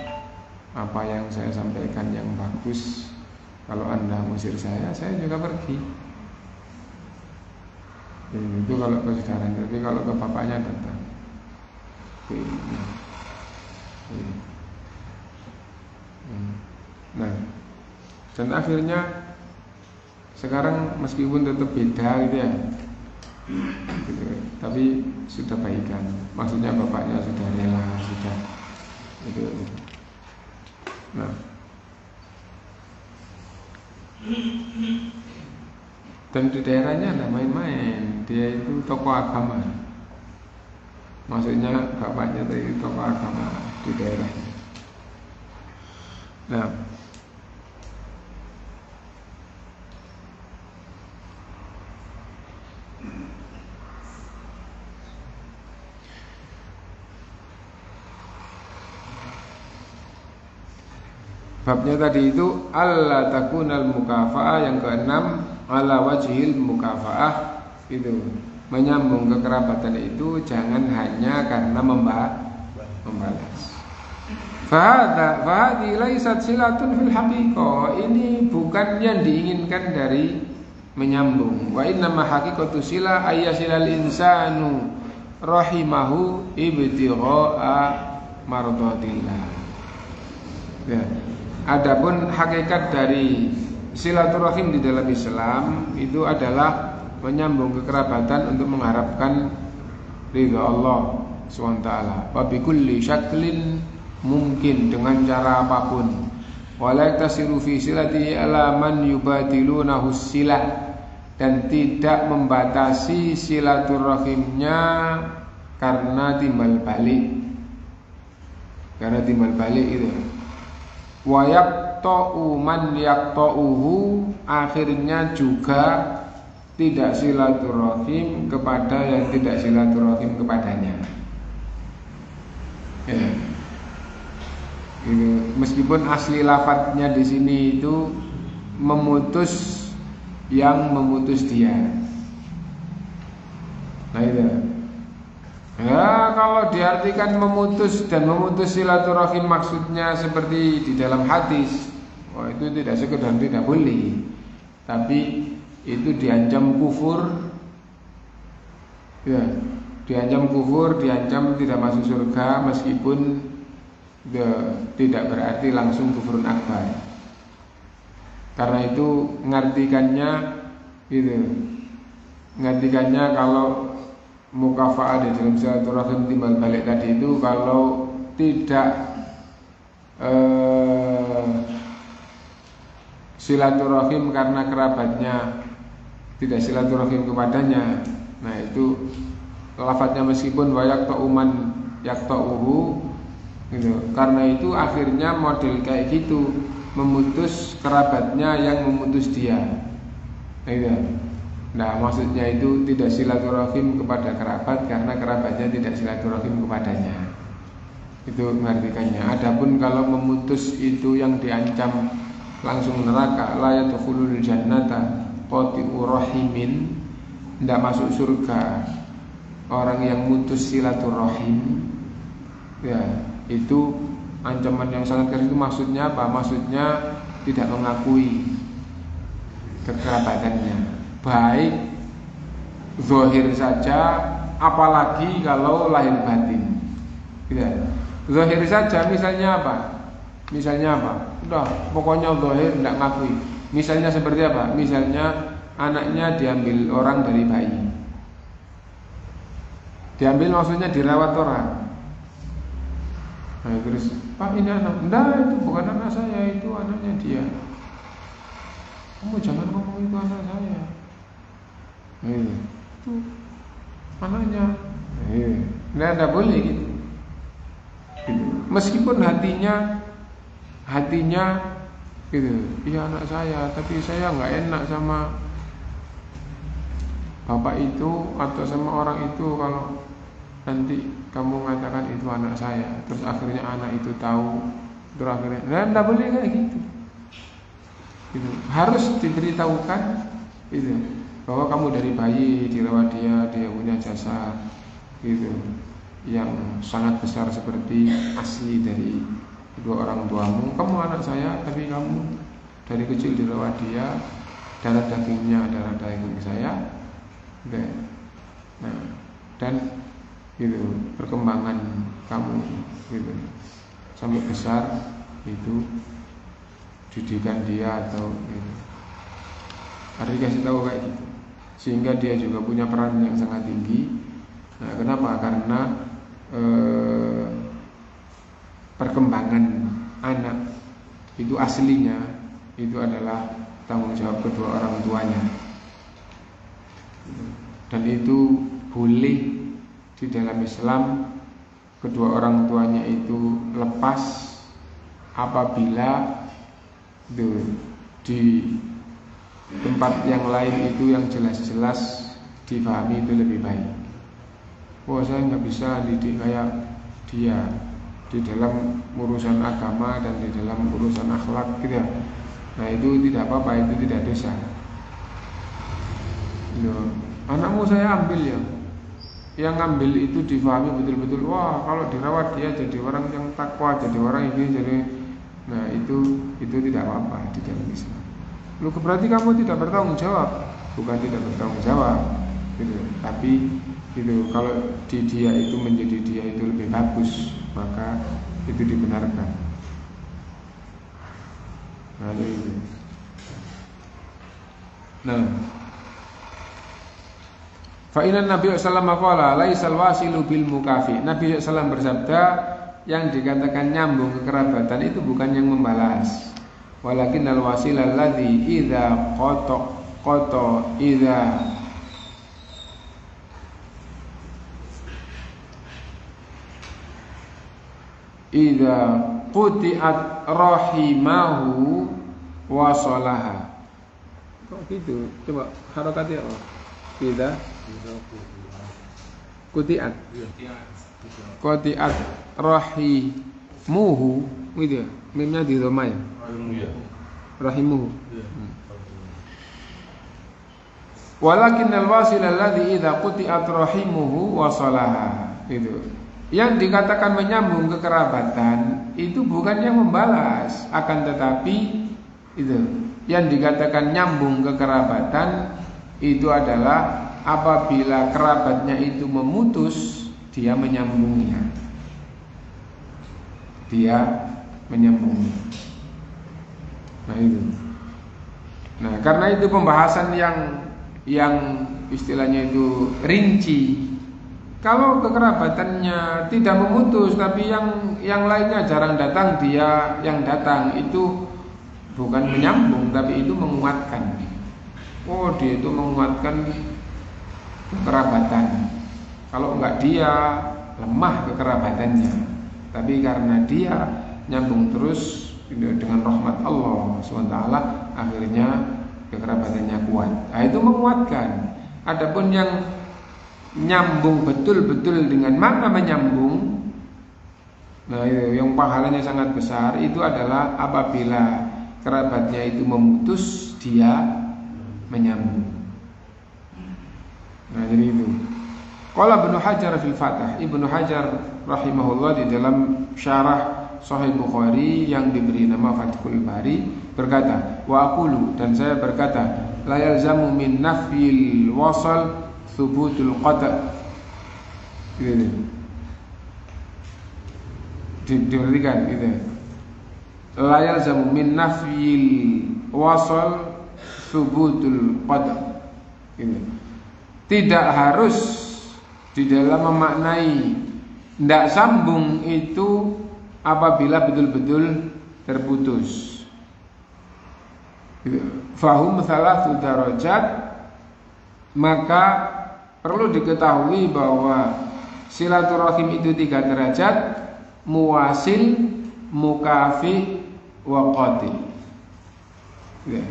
apa yang saya sampaikan yang bagus, kalau Anda ngusir saya juga pergi. Itu kalau ke saudara, tapi kalau ke bapaknya datang. Nah, dan akhirnya sekarang meskipun tetap beda gitu ya, gitu, tapi sudah baikan. Maksudnya bapaknya sudah rela, sudah gitu. Nah, dan di daerahnya tidak main-main. Dia itu tokoh agama. Maksudnya bapaknya itu tokoh agama di daerahnya. Nah, babnya tadi itu alla takunal mukafa'ah, yang keenam ala wajhil mukafa'ah, itu menyambung kekerabatan itu jangan hanya karena membalas. Fahadhi laisat silatun fil haqiqah, ini bukan yang diinginkan dari menyambung. Wa inna ma haqiqatu sila ayyasilal insanu rahimahu ibtigha'a mardatillah. Ya. Adapun hakikat dari silaturahim di dalam Islam itu adalah menyambung kekerabatan untuk mengharapkan ridha Allah SWT. Wa bi kulli syaklin, mungkin dengan cara apapun. Wa la tasiru fi silati ala man yubadilunahu silah, dan tidak membatasi silaturahimnya karena timbal balik. Karena timbal balik itu. Wa yaqta'u man yaqta'uhu, akhirnya juga tidak silaturahim kepada yang tidak silaturahim kepadanya. Ya. Gitu. Meskipun asli lafadznya di sini itu memutus yang memutus dia. Nah itu. Ya kalau diartikan memutus dan memutus silaturahim maksudnya seperti di dalam hadis, oh itu tidak sekedar tidak boleh, tapi itu diancam kufur, ya, diancam kufur, diancam tidak masuk surga meskipun tidak berarti langsung kufurun akbar. Karena itu ngartikannya gitu, ngartikannya kalau mukafa'ah di dalam silaturahim timbal balik tadi itu kalau tidak silaturahim karena kerabatnya tidak silaturahim kepadanya, nah itu lafadznya meskipun wayak ta'uman yak ta'uhu gitu. Karena itu akhirnya model kayak gitu memutus kerabatnya yang memutus dia gitu. Nah maksudnya itu tidak silaturahim kepada kerabat karena kerabatnya tidak silaturahim kepadanya. Itu mengartikannya. Adapun kalau memutus itu yang diancam langsung neraka, la yadkhulul jannata qati'u rahimin, tidak masuk surga orang yang mutus silaturahim. Ya, itu ancaman yang sangat keras. Itu maksudnya apa? Maksudnya tidak mengakui kekerabatannya. Baik zahir saja, apalagi kalau lahir batin. Tidak. Zahir saja misalnya apa? Misalnya apa? Udah, pokoknya zahir tidak ngakui. Misalnya seperti apa? Misalnya anaknya diambil orang dari bayi. Diambil maksudnya dirawat orang. Nah, terus, Pak ini anak. Enggak, itu bukan anak saya, itu anaknya dia. Kamu jangan ngomong itu anak saya. Itu anaknya. Nah, tidak boleh gitu. Meskipun hatinya gitu, iya anak saya, tapi saya nggak enak sama bapak itu atau sama orang itu kalau nanti kamu mengatakan itu anak saya, terus akhirnya anak itu tahu, terus akhirnya, nah tidak boleh kayak gitu. Gitu. Harus diberitahukan gitu, bahwa kamu dari bayi dirawat dia punya jasa gitu yang sangat besar seperti asli dari kedua orang tuamu. Kamu anak saya, tapi kamu dari kecil dirawat dia, darah dagingnya darah daging saya. Nah, dan gitu perkembangan kamu gitu sampai besar itu didikan dia atau gitu. Harus dikasih tahu kayak gitu, sehingga dia juga punya peran yang sangat tinggi. Nah, kenapa? Karena perkembangan anak itu aslinya itu adalah tanggung jawab kedua orang tuanya, dan itu boleh di dalam Islam kedua orang tuanya itu lepas apabila di tempat yang lain itu yang jelas-jelas difahami itu lebih baik. Wah, saya nggak bisa didik kayak dia di dalam urusan agama dan di dalam urusan akhlak gitu. Nah itu tidak apa-apa, itu tidak dosa. Anakmu saya ambil ya, yang ngambil itu difahami betul-betul. Wah, kalau dirawat dia jadi orang yang takwa, jadi orang ini jadi. Nah itu tidak apa-apa di dalam Islam. Lu berarti kamu tidak bertanggung jawab? Bukan tidak bertanggung jawab, gitu. Tapi itu kalau di dia itu menjadi dia itu lebih bagus, maka itu dibenarkan. Nah itu. Nah, fa'inan Nabi sallallahu alaihi wasallam laisal wasilu bil mukafi. Nabi sallallahu bersabda, yang dikatakan nyambung kekerabatan itu bukan yang membalas. Walakin al wasilal ladzi idza qata idza quti'at rahimahu wasalaha. Kok gitu? Coba harokatnya apa? Idza quti'at qati'at rahimuhu gitu ya. Mimnya di dhamma ya. Rahimuhu. Walakinnal wasil alladhi idza quti'at rahimuhu wasalaha. Itu. Yang dikatakan menyambung kekerabatan itu bukan yang membalas, akan tetapi itu yang dikatakan nyambung kekerabatan itu adalah apabila kerabatnya itu memutus, dia menyambungnya. Dia menyambungnya. Nah itu. Nah, karena itu pembahasan yang istilahnya itu rinci. Kalau kekerabatannya tidak memutus, tapi yang lainnya jarang datang, dia yang datang itu bukan menyambung, tapi itu menguatkan. Oh, dia itu menguatkan kekerabatan. Kalau enggak dia lemah kekerabatannya. Tapi karena dia nyambung terus dengan rahmat Allah SWT, akhirnya kekerabatannya kuat. Nah, itu menguatkan. Adapun yang nyambung betul-betul dengan makna menyambung, nah itu yang pahalanya sangat besar, itu adalah apabila kerabatnya itu memutus, dia menyambung. Nah jadi itu. Qala Ibnu Hajar fil Fath, Ibnu Hajar rahimahullah di dalam syarah Sahih Bukhari yang diberi nama Fathul Bari berkata, wa aqulu, dan saya berkata, la yalzamu min nafyil wasal thubutul qata'. Gitu. Diperhatikan gitu. La yalzamu min nafyil wasal thubutul qata'. Gitu. Tidak harus di dalam memaknai tidak sambung itu apabila betul-betul terputus. Gitu. Fahum thalathu darajat, maka perlu diketahui bahwa silaturahim itu 3 derajat: muwasil, mukafi, wa qati. Ya.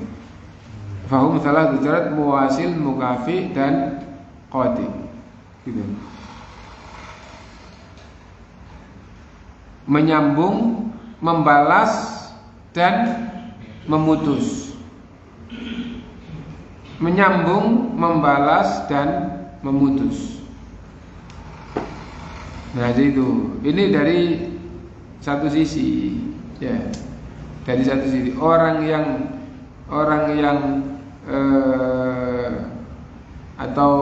Fahum salah derajat: muwasil, mukafi, dan qati. Gitu. Menyambung, membalas, dan memutus. Menyambung, membalas, dan memutus. Nah itu, ini dari satu sisi, ya, dari satu sisi orang yang atau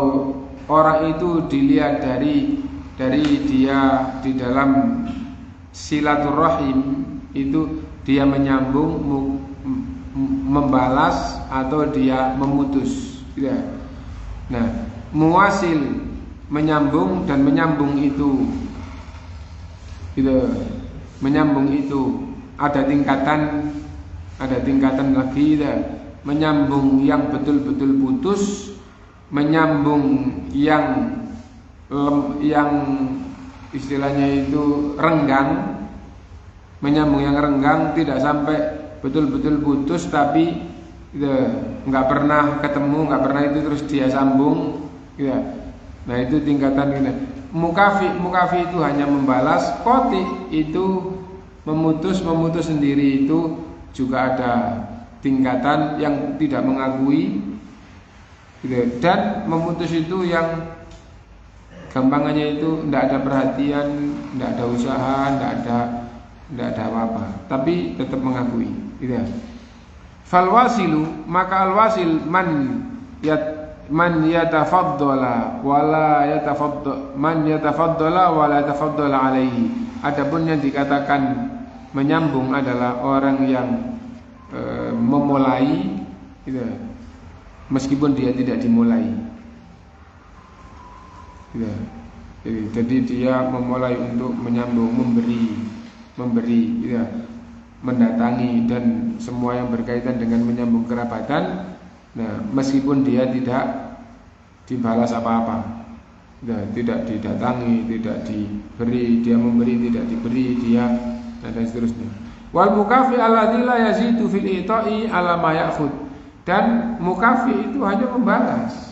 orang itu dilihat dari dia di dalam silaturahim itu dia menyambung, membalas, atau dia memutus, ya. Nah, muwasil menyambung, dan menyambung itu menyambung itu ada tingkatan lagi, ya. Menyambung yang betul-betul putus, menyambung yang istilahnya itu renggang, menyambung yang renggang tidak sampai betul-betul putus, tapi nggak pernah ketemu, nggak pernah itu terus dia sambung, ya. Nah itu tingkatan ini. Mukafi itu hanya membalas, qati itu memutus sendiri, itu juga ada tingkatan yang tidak mengakui, gitu. Dan memutus itu yang gampangannya itu tidak ada perhatian, tidak ada usaha, tidak ada apa-apa, tapi tetap mengakui, gitu. Fal wasilu, maka al wasil man yatafaddala wala yatafaddala alaihi. Adapun yang dikatakan menyambung adalah orang yang memulai, gitu, meskipun dia tidak dimulai, gitu. Jadi dia memulai untuk menyambung, memberi, gitu, mendatangi, dan semua yang berkaitan dengan menyambung kerabatan. Nah, meskipun dia tidak dibalas apa-apa, tidak didatangi, tidak diberi, dia memberi, tidak diberi, dia, dan seterusnya. Wal mukafi alladzi la yazidu fil ita'i ala ma ya'khud. Dan mukafi itu hanya membalas,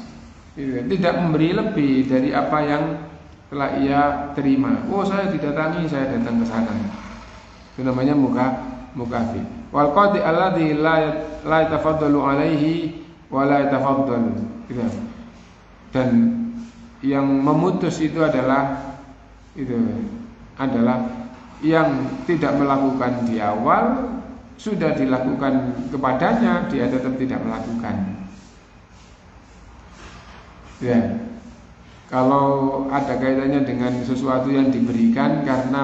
tidak memberi lebih dari apa yang setelah ia terima. Oh, saya didatangi, saya datang ke sana. Itu namanya mukafi. Wal qadi alladhi la yatafaddalu alaihi wa la yatafaddal. Gitu. Dan yang memutus itu adalah yang tidak melakukan di awal, sudah dilakukan kepadanya, dia tetap tidak melakukan. Ya. Kalau ada kaitannya dengan sesuatu yang diberikan karena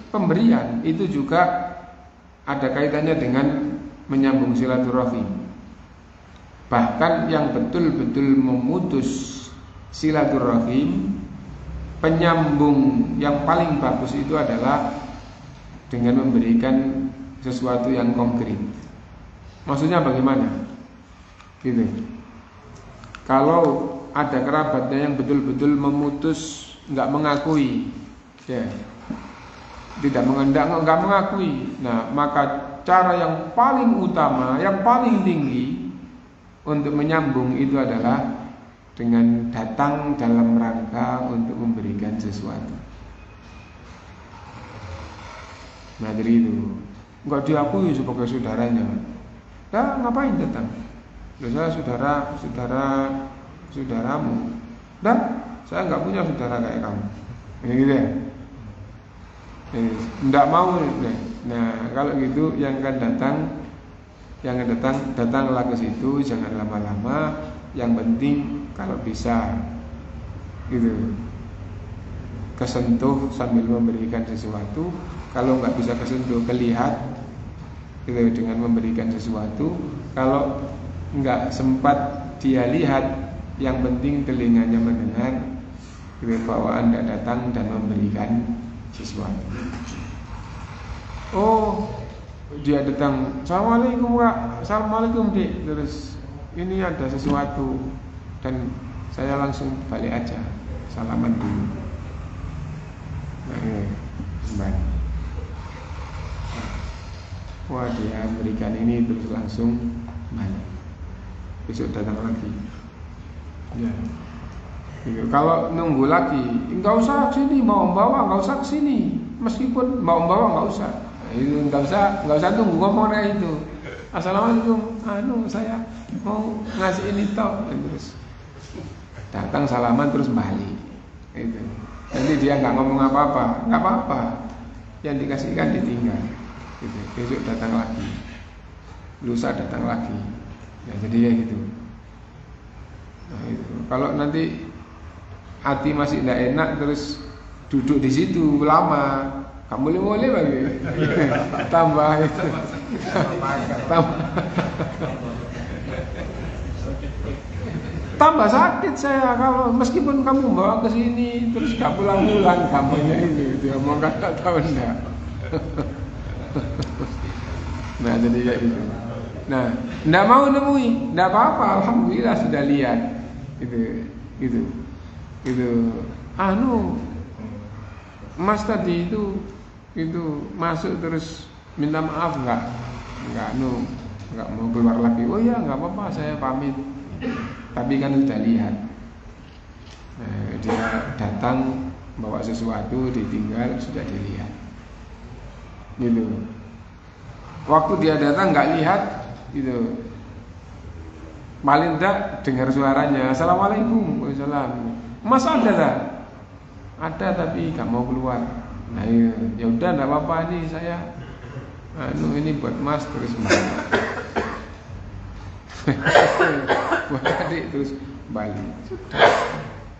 pemberian itu juga ada kaitannya dengan menyambung silaturahim. Bahkan yang betul-betul memutus silaturahim, penyambung yang paling bagus itu adalah dengan memberikan sesuatu yang konkret. Maksudnya bagaimana? Gitu. Kalau ada kerabatnya yang betul-betul memutus, nggak mengakui, ya, nggak mengakui. Nah, maka cara yang paling utama, yang paling tinggi untuk menyambung itu adalah dengan datang dalam rangka untuk memberikan sesuatu. Nah, dari itu nggak diakui sebagai saudaranya. Nah, ngapain datang? Saya saudaramu, dan saya nggak punya saudara kayak kamu. Gitu ya. Nggak mau. Nah, kalau gitu yang akan datanglah ke situ, jangan lama-lama. Yang penting kalau bisa, gitu, kesentuh sambil memberikan sesuatu. Kalau nggak bisa kesentuh, kelihat, gitu, dengan memberikan sesuatu. Kalau nggak sempat dia lihat, yang penting telinganya mendengar, gitu, bahwa Anda datang dan memberikan sesuatu. Oh, dia datang, assalamualaikum Kak, assalamualaikum Dik. Terus ini ada sesuatu, dan saya langsung balik aja, salaman dulu. Nah, kembali. Wah, dia memberikan ini terus langsung balik. Besok datang lagi. Ya. Kalau nunggu lagi, nggak usah kesini, mau membawa nggak usah kesini, meskipun mau membawa nggak usah. Itu nggak usah tunggu ngomong kayak itu. Assalamualaikum, saya mau ngasih ini toh, terus datang salaman terus balik. Itu. Nanti dia nggak ngomong apa-apa, nggak apa-apa. Yang dikasihkan ditinggal. Gitu. Besok datang lagi, lusa datang lagi. Ya, jadi ya gitu. Nah, itu. Kalau nanti hati masih tidak enak terus duduk di situ lama, kamu boleh lagi tambah itu. tambah sakit saya kalau meskipun kamu bawa ke sini terus gak pulang-pulang, kamunya ini dia mau kata tahu enggak. Nah, jadi kayak gitu. Nah, enggak mau nemui, enggak apa-apa, alhamdulillah sudah lihat. Gitu. Mas tadi itu masuk terus minta maaf enggak mau keluar lagi. Oh ya, enggak apa-apa, saya pamit. Tapi kan sudah lihat. Nah, dia datang bawa sesuatu, ditinggal, sudah dilihat. Gitu. Waktu dia datang enggak lihat, gitu. Paling tidak dengar suaranya, assalamualaikum, waalaikumsalam. Mas ada tak? Ada tapi nggak mau keluar. Nah ya udah nggak apa-apa nih saya. Ini buat Mas terus balik. Buat adik terus balik.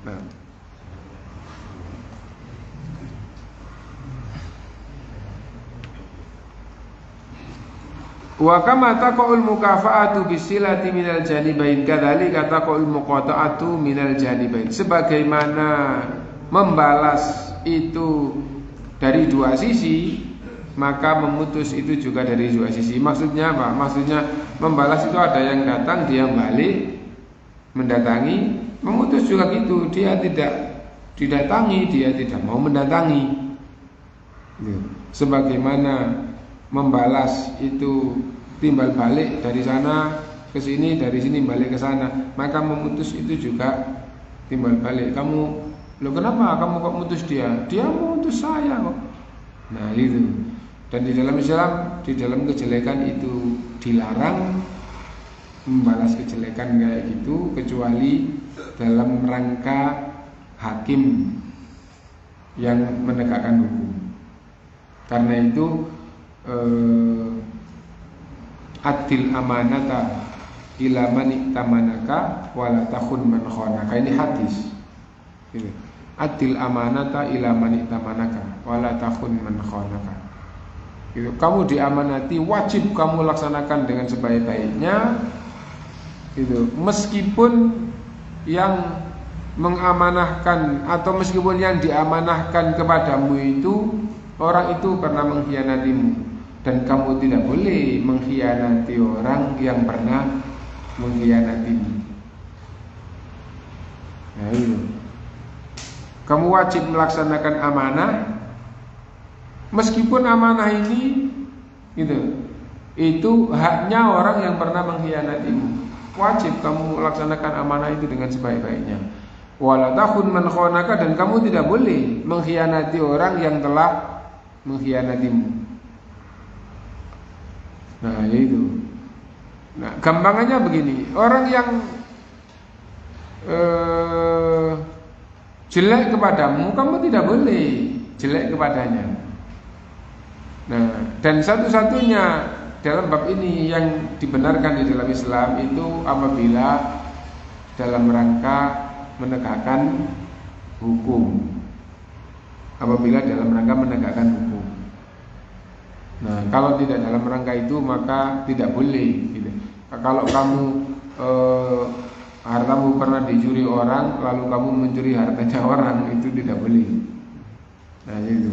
Nah. Wa kama taqul mukafa'atu bisilati minal janibain kadzalika taqul muqata'atu minal janibain. Sebagaimana membalas itu dari dua sisi, maka memutus itu juga dari dua sisi. Maksudnya apa? Maksudnya membalas itu ada yang datang, dia balik mendatangi, memutus juga gitu. Dia tidak didatangi, dia tidak mau mendatangi. Sebagaimana membalas itu timbal balik dari sana ke sini, dari sini balik ke sana, maka memutus itu juga timbal balik. Kamu, lo kenapa kamu kok mutus dia? Dia mau mutus saya kok. Nah itu. Dan di dalam Islam, di dalam kejelekan itu dilarang membalas kejelekan kayak gitu, kecuali dalam rangka hakim yang menegakkan hukum. Karena itu adil amanata ila man iktamanaka wala takhun man khonaka. Ini hadis. Gitu. Adil amanata ila man iktamanaka wala takhun man khonaka. Gitu. Kamu diamanati, wajib kamu laksanakan dengan sebaik-baiknya. Gitu. Meskipun yang mengamanahkan atau meskipun yang diamanahkan kepadamu itu orang itu pernah mengkhianatimu, dan kamu tidak boleh mengkhianati orang yang pernah mengkhianatimu. Nah itu. Kamu wajib melaksanakan amanah, meskipun amanah ini gitu, itu haknya orang yang pernah mengkhianatimu. Wajib kamu laksanakan amanah itu dengan sebaik-baiknya. Wala takhun man khonaka, dan kamu tidak boleh mengkhianati orang yang telah mengkhianatimu. Nah itu. Nah gampangannya begini, orang yang jelek kepadamu, kamu tidak boleh jelek kepadanya. Nah, dan satu-satunya dalam bab ini yang dibenarkan di dalam Islam itu apabila dalam rangka menegakkan hukum. Apabila dalam rangka menegakkan hukum. Nah, kalau tidak dalam rangka itu maka tidak boleh. Gitu. Kalau kamu hartamu pernah dicuri orang, lalu kamu mencuri hartanya orang, itu tidak boleh. Nah itu.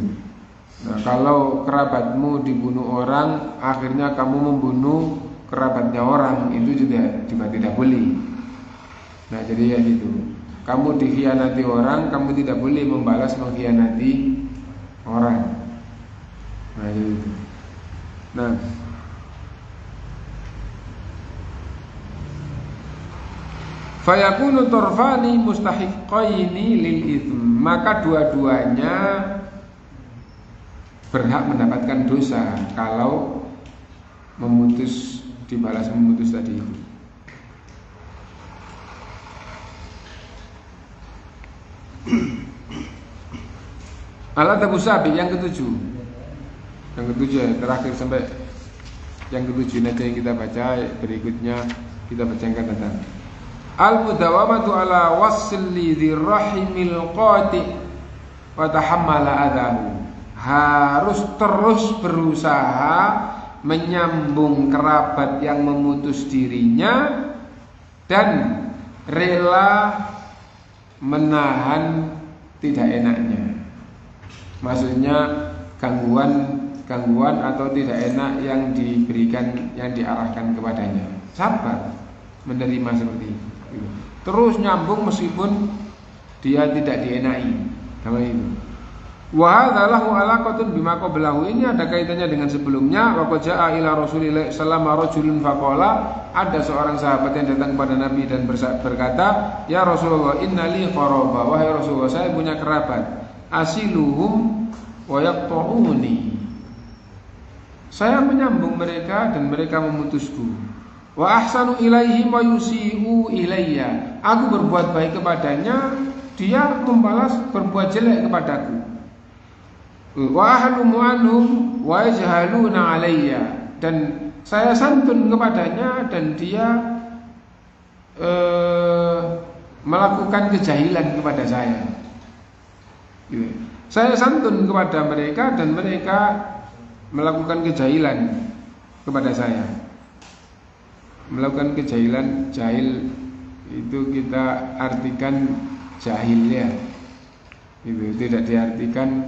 Nah kalau kerabatmu dibunuh orang, akhirnya kamu membunuh kerabatnya orang, itu juga tidak boleh. Nah jadi ya gitu. Kamu dikhianati orang, kamu tidak boleh membalas mengkhianati orang. Nah itu. Nah, fayakunu turfani mustahiqaini lil itsm, maka dua-duanya berhak mendapatkan dosa kalau dibalas memutus tadi itu. Alat Abu Sabi yang ketujuh. Yang ketujuh terakhir sampai yang ketujuh nanti yang kita baca, berikutnya kita baca yang datang. Al-mudawamatu ala wasli dzirrahimil qati wa tahammala adahu. Harus terus berusaha menyambung kerabat yang memutus dirinya dan rela menahan tidak enaknya. Maksudnya gangguan atau tidak enak yang diberikan, yang diarahkan kepadanya. Sabar menerima seperti itu. Terus nyambung meskipun dia tidak dienai. Sama itu. Wa hadzalahu alaqatun bima qablahu, ini ada kaitannya dengan sebelumnya. Wa qad jaa ila Rasulillah sallallahu rajulun faqala, ada seorang sahabat yang datang kepada Nabi dan berkata, "Ya Rasulullah, inna li qaraba." Wahai Rasulullah, saya punya kerabat. Asiluhum wa yaqta'uni. Saya menyambung mereka dan mereka memutusku. Wa ahsanu ilaihim wa yusi'u ilayya. Aku berbuat baik kepadanya, dia membalas berbuat jelek kepadaku. Wa ahlumu anhum wa yajhaluna alayya, dan saya santun kepadanya dan dia melakukan kejahilan kepada saya. Saya santun kepada mereka dan mereka melakukan kejahilan kepada saya. Melakukan kejahilan, jahil itu kita artikan jahil ya. Itu tidak diartikan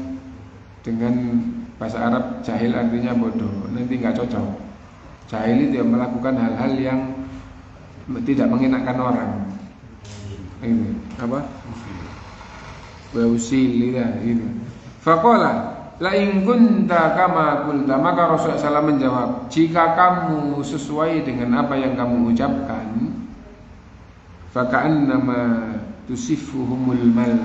dengan bahasa Arab jahil artinya bodoh, nanti nggak cocok. Jahil itu melakukan hal-hal yang tidak mengenakan orang. Ini apa? Wausil itu. Faqala la in kunta kama qulta, maka Rasulullah SAW menjawab, jika kamu sesuai dengan apa yang kamu ucapkan, faka'annama tusifuhumul mal.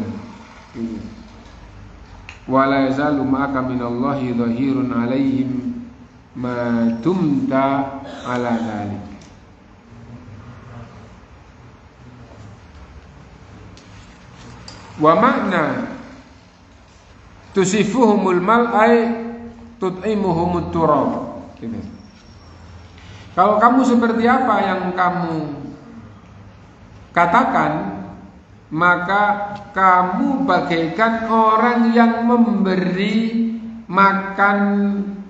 Wala yazalu ma'aka minallahi dhahirun 'alaihim ma dumta 'ala dzalik. Wa makna tusifuhumul mal ay tut'imuhumut turab. Gitu. Kalau kamu seperti apa yang kamu katakan, maka kamu bagaikan orang yang memberi makan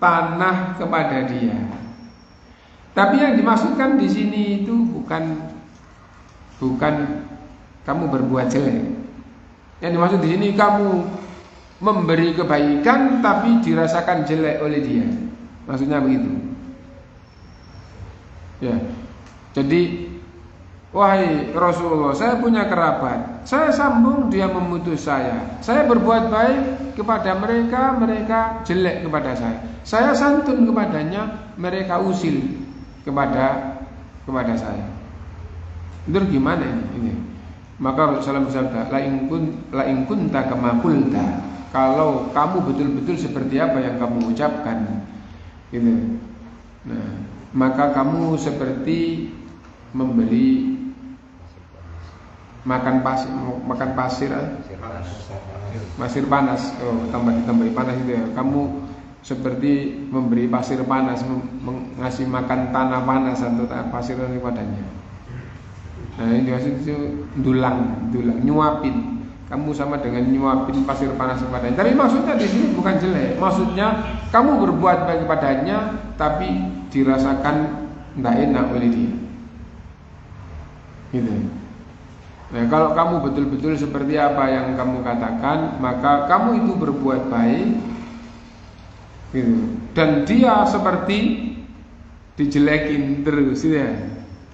tanah kepada dia. Tapi yang dimaksudkan di sini itu bukan kamu berbuat jelek. Yang dimaksud di sini kamu memberi kebaikan tapi dirasakan jelek oleh dia. Maksudnya begitu. Ya. Jadi, wahai Rasulullah, saya punya kerabat. Saya sambung, dia memutus saya. Saya berbuat baik kepada mereka, mereka jelek kepada saya. Saya santun kepadanya, mereka usil kepada saya. Itu gimana ini? Maka Rasulullah bersabda, la in kunta kama qulta. Kalau kamu betul-betul seperti apa yang kamu ucapkan, gitu. Nah, maka kamu seperti memberi makan pasir panas. Oh, tambahi panas itu ya. Kamu seperti memberi pasir panas, ngasih makan tanah panas atau pasir padanya. Nah, ini maksud itu dulang, nyuapin. Kamu sama dengan nyuapin pasir panas kepadanya. Tapi maksudnya di sini bukan jelek. Maksudnya kamu berbuat baik kepadanya, tapi dirasakan tidak enak oleh dia. Gitu. Nah, kalau kamu betul-betul seperti apa yang kamu katakan, maka kamu itu berbuat baik. Gitu. Dan dia seperti dijelekin terus, ya.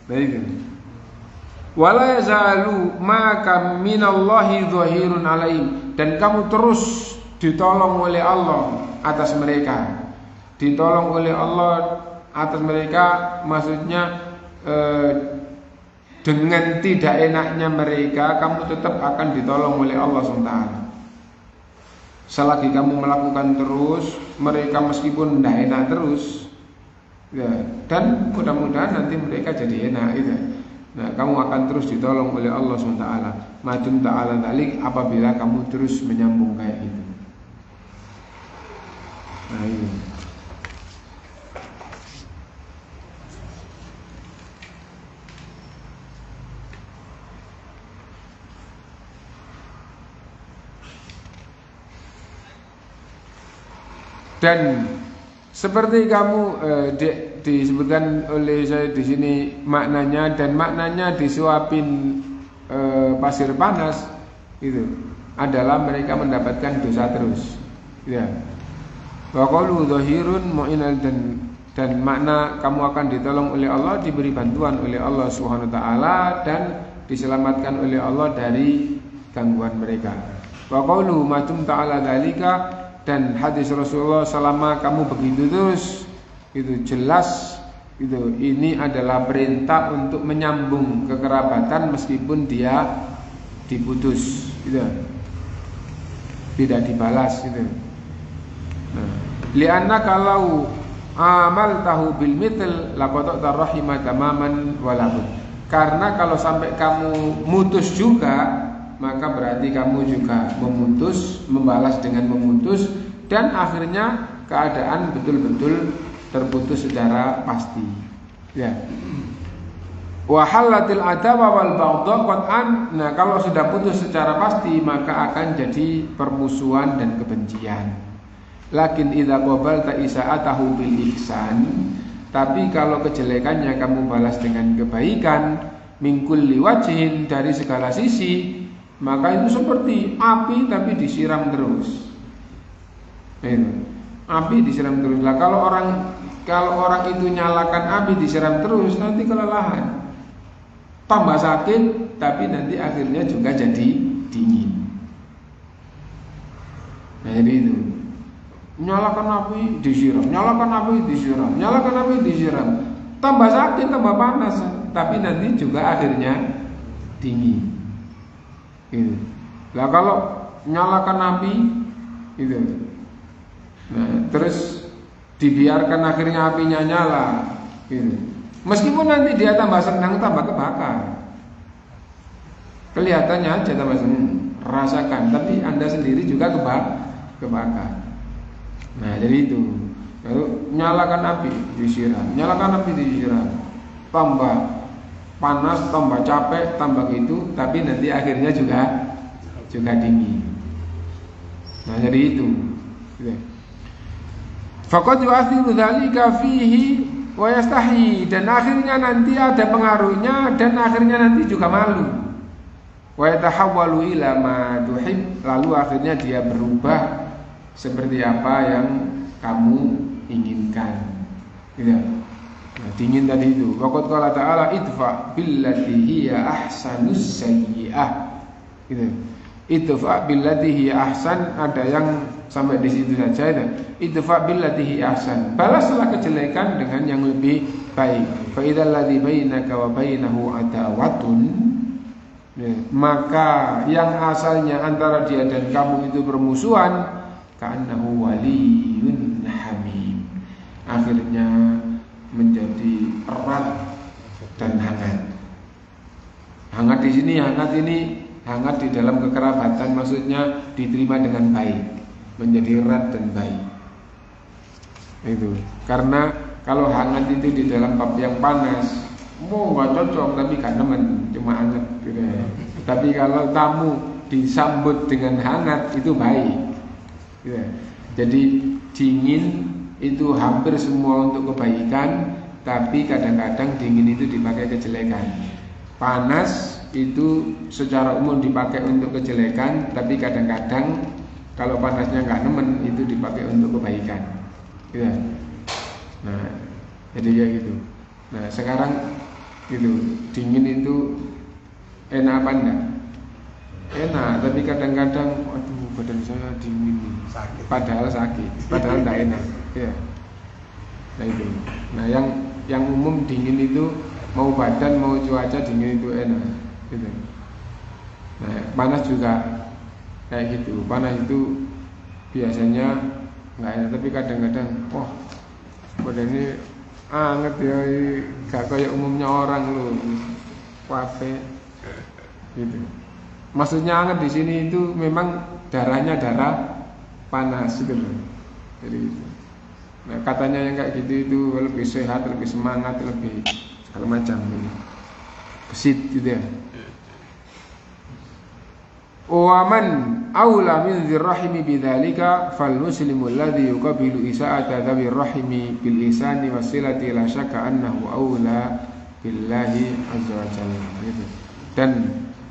Nah, itu. Wala yazalu maka minallahi dhahirun 'alaihim, dan kamu terus ditolong oleh Allah atas mereka. Ditolong oleh Allah atas mereka maksudnya dengan tidak enaknya mereka, kamu tetap akan ditolong oleh Allah SWT. Selagi kamu melakukan terus, mereka meskipun tidak enak terus, ya, dan mudah-mudahan nanti mereka jadi enak, gitu. Nah, kamu akan terus ditolong oleh Allah SWT. Madum ta'ala dalik, apabila kamu terus menyambung kayak itu. Nah, ini. Dan seperti kamu disebutkan oleh saya di sini maknanya, dan maknanya disuapin pasir panas itu adalah mereka mendapatkan dosa terus. Ya. Wa qalu dhahirun mu'inal, dan makna kamu akan ditolong oleh Allah, diberi bantuan oleh Allah Subhanahu wa taala, dan diselamatkan oleh Allah dari gangguan mereka. Wa qalu matum ta'ala dzalika, dan hadis Rasulullah selama kamu begitu terus, itu jelas itu ini adalah perintah untuk menyambung kekerabatan meskipun dia diputus, gitu. Tidak dibalas, gitu. Nah, lianna kalau amal tahu bil mithl laqata rahimah tamaman walabud. Karena kalau sampai kamu mutus juga, maka berarti kamu juga memutus, membalas dengan memutus, dan akhirnya keadaan betul-betul terputus secara pasti. Ya. Wa halatil adawa wal baghdha qat'an. Nah, kalau sudah putus secara pasti, maka akan jadi permusuhan dan kebencian. Lakin idza qabalta isa'atahu bil ihsan, tapi kalau kejelekannya kamu balas dengan kebaikan, min kulli wajhin, dari segala sisi, maka itu seperti api tapi disiram terus. Api disiram terus. Lah kalau orang itu nyalakan api disiram terus, nanti kelelahan, tambah sakit, tapi nanti akhirnya juga jadi dingin. Nah, jadi itu. Nyalakan api disiram, nyalakan api disiram, nyalakan api disiram, tambah sakit, tambah panas, tapi nanti juga akhirnya dingin. Gitu. Lah kalau nyalakan api itu, nah terus dibiarkan akhirnya apinya nyala, gitu. Meskipun nanti dia tambah senang, tambah kebakar, kelihatannya aja tambah senang, rasakan, tapi Anda sendiri juga kebakar. Nah jadi itu, lalu nyalakan api disiram, nyalakan api disiram, tambah panas, tambah capek, tambah gitu, tapi nanti akhirnya juga dingin. Nah jadi itu. Faqad yu'athiru dzalika fihi wa yastahi, dan akhirnya nanti ada pengaruhnya dan akhirnya nanti juga malu. Wa yatahawwalu ila ma tuhib, lalu akhirnya dia berubah seperti apa yang kamu inginkan. Gitu. Nah, dingin tadi itu. Waqad qala ta'ala idfa billati hiya ahsanus sayyi'ah. Gitu. Idfa billati hiya ahsan, ada yang sampai di situ saja itu. Idfa billati hiya ahsan, balaslah kejelekan dengan yang lebih baik. Fa idzal ladzi bainaka wa bainahu adawatun, maka yang asalnya antara dia dan kamu itu permusuhan, ka'annahu waliyun hamim, akhirnya menjadi erat dan hangat. Hangat di sini, hangat ini hangat di dalam kekerabatan, maksudnya diterima dengan baik, menjadi erat dan baik. Itu karena kalau hangat itu di dalam bab yang panas, mau nggak cocok tapi kan teman cuma hangat gitu ya. Tapi kalau tamu disambut dengan hangat itu baik gitu. Jadi dingin itu hampir semua untuk kebaikan, tapi kadang-kadang dingin itu dipakai kejelekan. Panas itu secara umum dipakai untuk kejelekan, tapi kadang-kadang kalau panasnya nggak nemen itu dipakai untuk kebaikan. Gitu. Nah, jadi ya gitu. Nah, sekarang gitu, dingin itu enak apa enggak? Enak, tapi kadang-kadang aduh badan saya dingin nih. Sakit. Padahal sakit, padahal enggak enak. Ya. Nah itu. Nah, yang umum dingin itu mau badan mau cuaca dingin itu enak. Gitu. Nah, panas juga kayak gitu. Panas itu biasanya nggak enak, tapi kadang-kadang wah badan ini anget ya, gak kayak umumnya orang loh, wape gitu. Maksudnya anget di sini itu memang darahnya darah panas gitu loh. Jadi gitu. Nah, katanya yang kayak gitu itu lebih sehat, lebih semangat, lebih segala macam gitu. Besit gitu ya. Wa man aula min dzirrahimi bidzalika fal muslimu alladhi yuqabilu isa'ata dzawir rahimi bil ihsani wasilati la syakka annahu aula billahi azza wa jalla gitu. Dan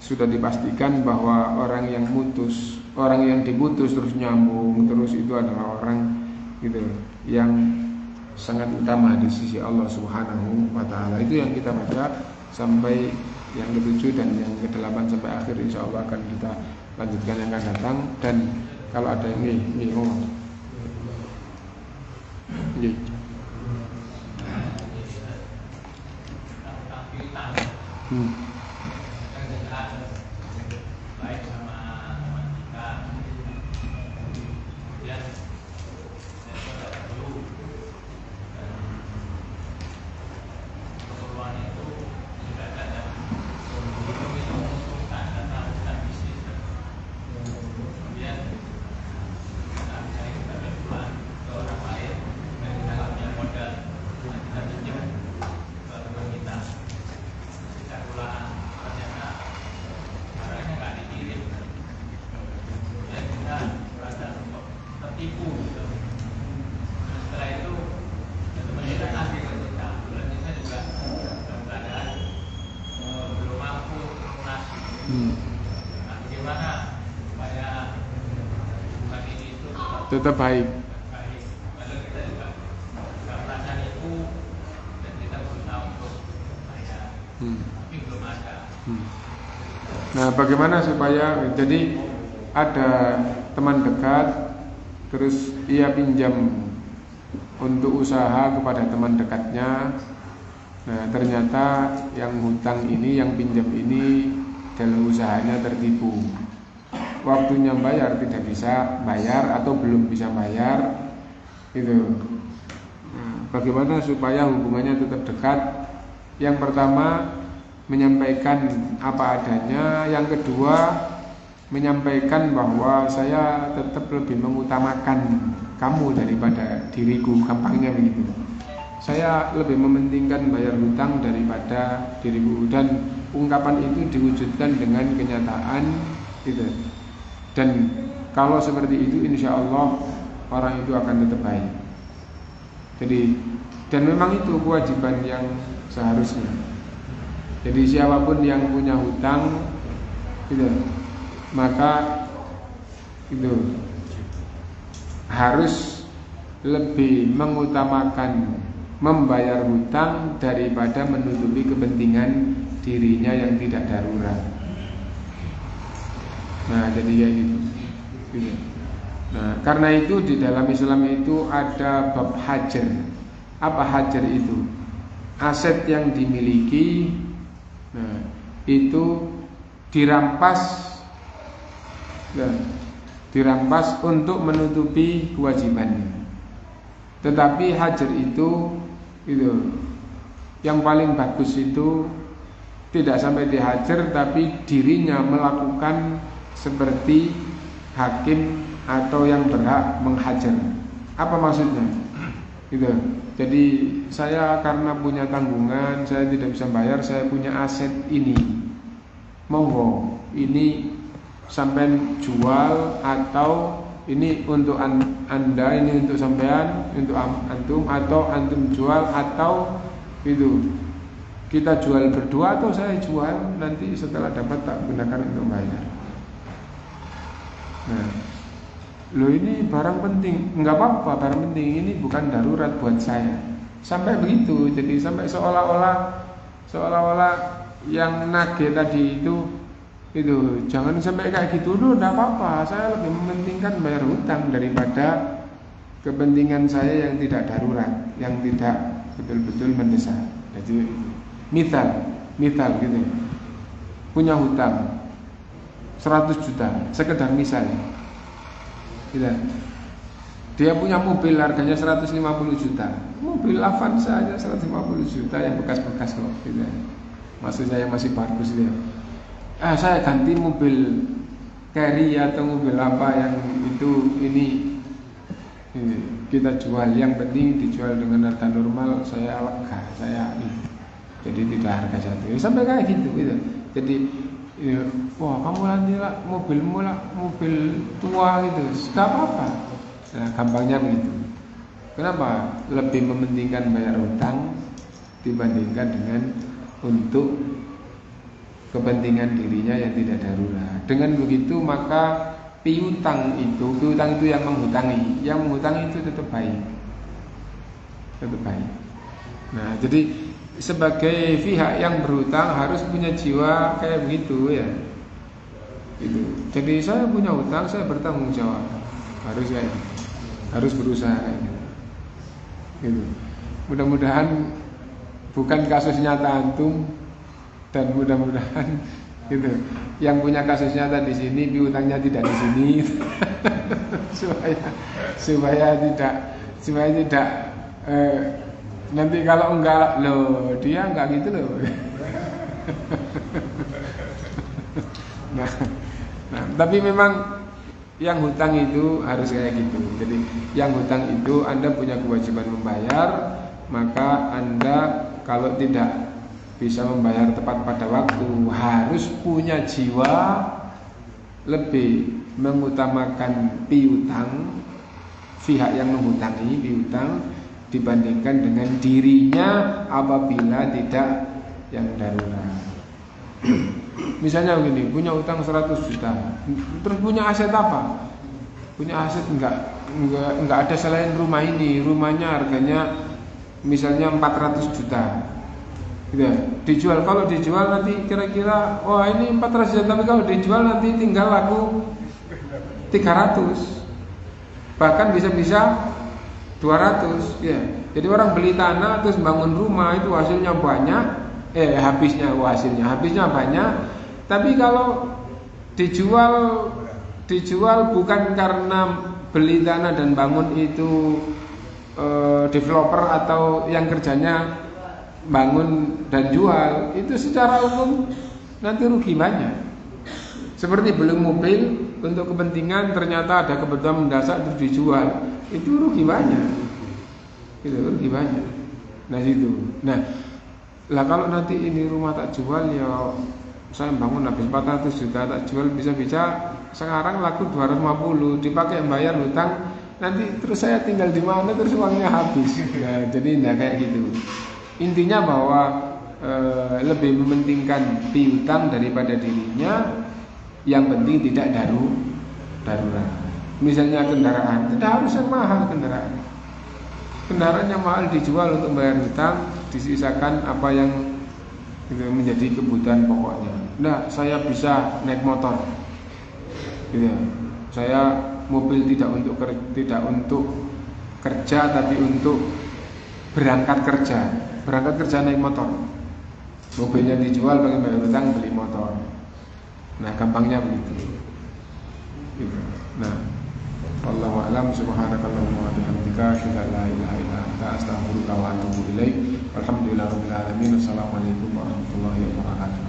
sudah dipastikan bahwa orang yang diputus terus nyambung terus itu adalah orang gitu yang sangat utama di sisi Allah Subhanahu wa taala. Itu yang kita baca sampai yang ke-7 dan yang ke-8 sampai akhir, insyaallah akan kita lanjutkan yang akan datang. Dan kalau ada yang ini ngomong baik sama teman kita, kemudian saya dulu dan keperluan itu sudah ada itu mengusulkan data urusan bisnis, kemudian kita berjualan ke orang lain dan kita nggak punya modal, kita pinjam ke teman kita, kita pulang ternyata barangnya nggak dikirim, kemudian kita merasa tertipu gitu. Nah, setelah itu teman kita kasih ke kita, bulan kita juga dalam keadaan belum mampu lunasi. Nah, bagaimana supaya hubungan ini itu tetap baik. baik? Padahal kita juga nggak merasa itu dan kita berusaha untuk supaya tapi belum ada. Nah, bagaimana supaya jadi ada teman dekat terus ia pinjam untuk usaha kepada teman dekatnya. Nah, ternyata yang hutang ini, yang pinjam ini dalam usahanya tertipu. Waktunya bayar tidak bisa bayar atau belum bisa bayar, itu. Bagaimana supaya hubungannya tetap dekat? Yang pertama, menyampaikan apa adanya. Yang kedua, menyampaikan bahwa saya tetap lebih mengutamakan kamu daripada diriku, gampangnya begitu. Saya lebih mementingkan bayar hutang daripada diriku, dan ungkapan itu diwujudkan dengan kenyataan gitu. Dan kalau seperti itu, insya Allah orang itu akan tetap baik. Jadi, dan memang itu kewajiban yang seharusnya. Jadi siapapun yang punya hutang gitu, maka itu harus lebih mengutamakan membayar hutang daripada menutupi kepentingan dirinya yang tidak darurat. Nah, jadi kayak gitu. Nah, karena itu di dalam Islam itu ada bab hajar. Apa hajar itu? Aset yang dimiliki, nah, itu dirampas, nah, dirampas untuk menutupi kewajibannya. Tetapi hajar itu yang paling bagus itu tidak sampai dihajar, tapi dirinya melakukan seperti hakim atau yang berhak menghajar. Apa maksudnya? Gitu. Jadi saya karena punya tanggungan, saya tidak bisa bayar, saya punya aset ini. Monggo, ini sampai jual, atau ini untuk Anda, ini untuk sampean, untuk antum, atau antum jual, atau itu kita jual berdua, atau saya jual nanti setelah dapat tak gunakan untuk bayar. Nah, lo ini barang penting, enggak apa-apa, barang penting ini bukan darurat buat saya. Sampai begitu, jadi sampai seolah-olah yang nagih tadi itu jangan sampai kayak gitu dulu, enggak apa-apa. Saya lebih mementingkan bayar hutang daripada kepentingan saya yang tidak darurat, yang tidak betul-betul mendesak. Jadi misal gitu, punya hutang 100 juta, sekedar misalnya. Gitu. Dia punya mobil harganya 150 juta, mobil Avanza aja 150 juta yang bekas-bekas kok. Gitu. Maksud saya masih bagus dia. Saya ganti mobil carry atau mobil apa yang ini kita jual, yang penting dijual dengan harga normal, saya lega, jadi tidak harga jatuh. Sampai kayak gitu. Jadi wah, kamu nanti lah mobilmu lah mobil tua gitu, gak apa-apa. Nah, gampangnya begitu. Kenapa? Lebih mementingkan bayar hutang dibandingkan dengan untuk kepentingan dirinya yang tidak darurat. Dengan begitu maka piutang itu yang menghutangi itu tetap baik. Nah, jadi sebagai pihak yang berhutang harus punya jiwa kayak begitu ya. Itu. Jadi saya punya hutang, saya bertanggung jawab. Harus kayak gitu. Harus berusaha kayak gitu. Gitu. Mudah-mudahan bukan kasus nyata antum, dan mudah-mudahan gitu, yang punya kasus nyata di sini piutangnya tidak di sini. supaya tidak nanti kalau enggak loh dia enggak gitu loh. nah, tapi memang yang hutang itu harus kayak gitu. Jadi yang hutang itu Anda punya kewajiban membayar, maka Anda kalau tidak bisa membayar tepat pada waktu harus punya jiwa lebih mengutamakan piutang, pihak yang menghutangi piutang dibandingkan dengan dirinya apabila tidak yang darurat. Misalnya begini, punya utang 100 juta, terus punya aset apa? Punya aset enggak ada selain rumah ini. Rumahnya harganya misalnya 400 juta. Gitu. Dijual, kalau dijual nanti kira-kira wah ini 400 juta, tapi kalau dijual nanti tinggal laku 300. Bahkan bisa 200 ya. Jadi orang beli tanah terus bangun rumah itu hasilnya banyak, habisnya banyak, Tapi kalau dijual bukan karena beli tanah dan bangun itu developer atau yang kerjanya bangun dan jual, itu secara umum nanti rugi banyak. Seperti beli mobil untuk kepentingan, ternyata ada kebutuhan mendasak terus dijual, itu rugi banyak. Itu rugi banyak. Nah itu. Nah, lah kalau nanti ini rumah tak jual, ya saya bangun habis 400 juta tak jual, bisa-bisa sekarang laku 250, dipakai bayar hutang, nanti terus saya tinggal di mana, terus uangnya habis. Nah, jadi enggak kayak gitu. Intinya bahwa lebih mementingkan piutang daripada dirinya. Yang penting tidak darurat. Misalnya kendaraan, tidak harus yang mahal kendaraan. Kendaraan yang mahal dijual untuk bayar hutang, disisakan apa yang menjadi kebutuhan pokoknya. Nah, saya bisa naik motor, gitu. Saya mobil tidak untuk kerja, tapi untuk berangkat kerja. Berangkat kerja naik motor. Mobilnya dijual, bagi bayar hutang beli motor. Nah, gampangnya begitu. Gitu. Nah, wallahu a'lam, subhanakallahumma wa bihamdika, asyhadu an la ilaha illa anta, astaghfiruka wa atubu ilaik. Walhamdulillahirabbil alamin. Assalamualaikum warahmatullahi wabarakatuh.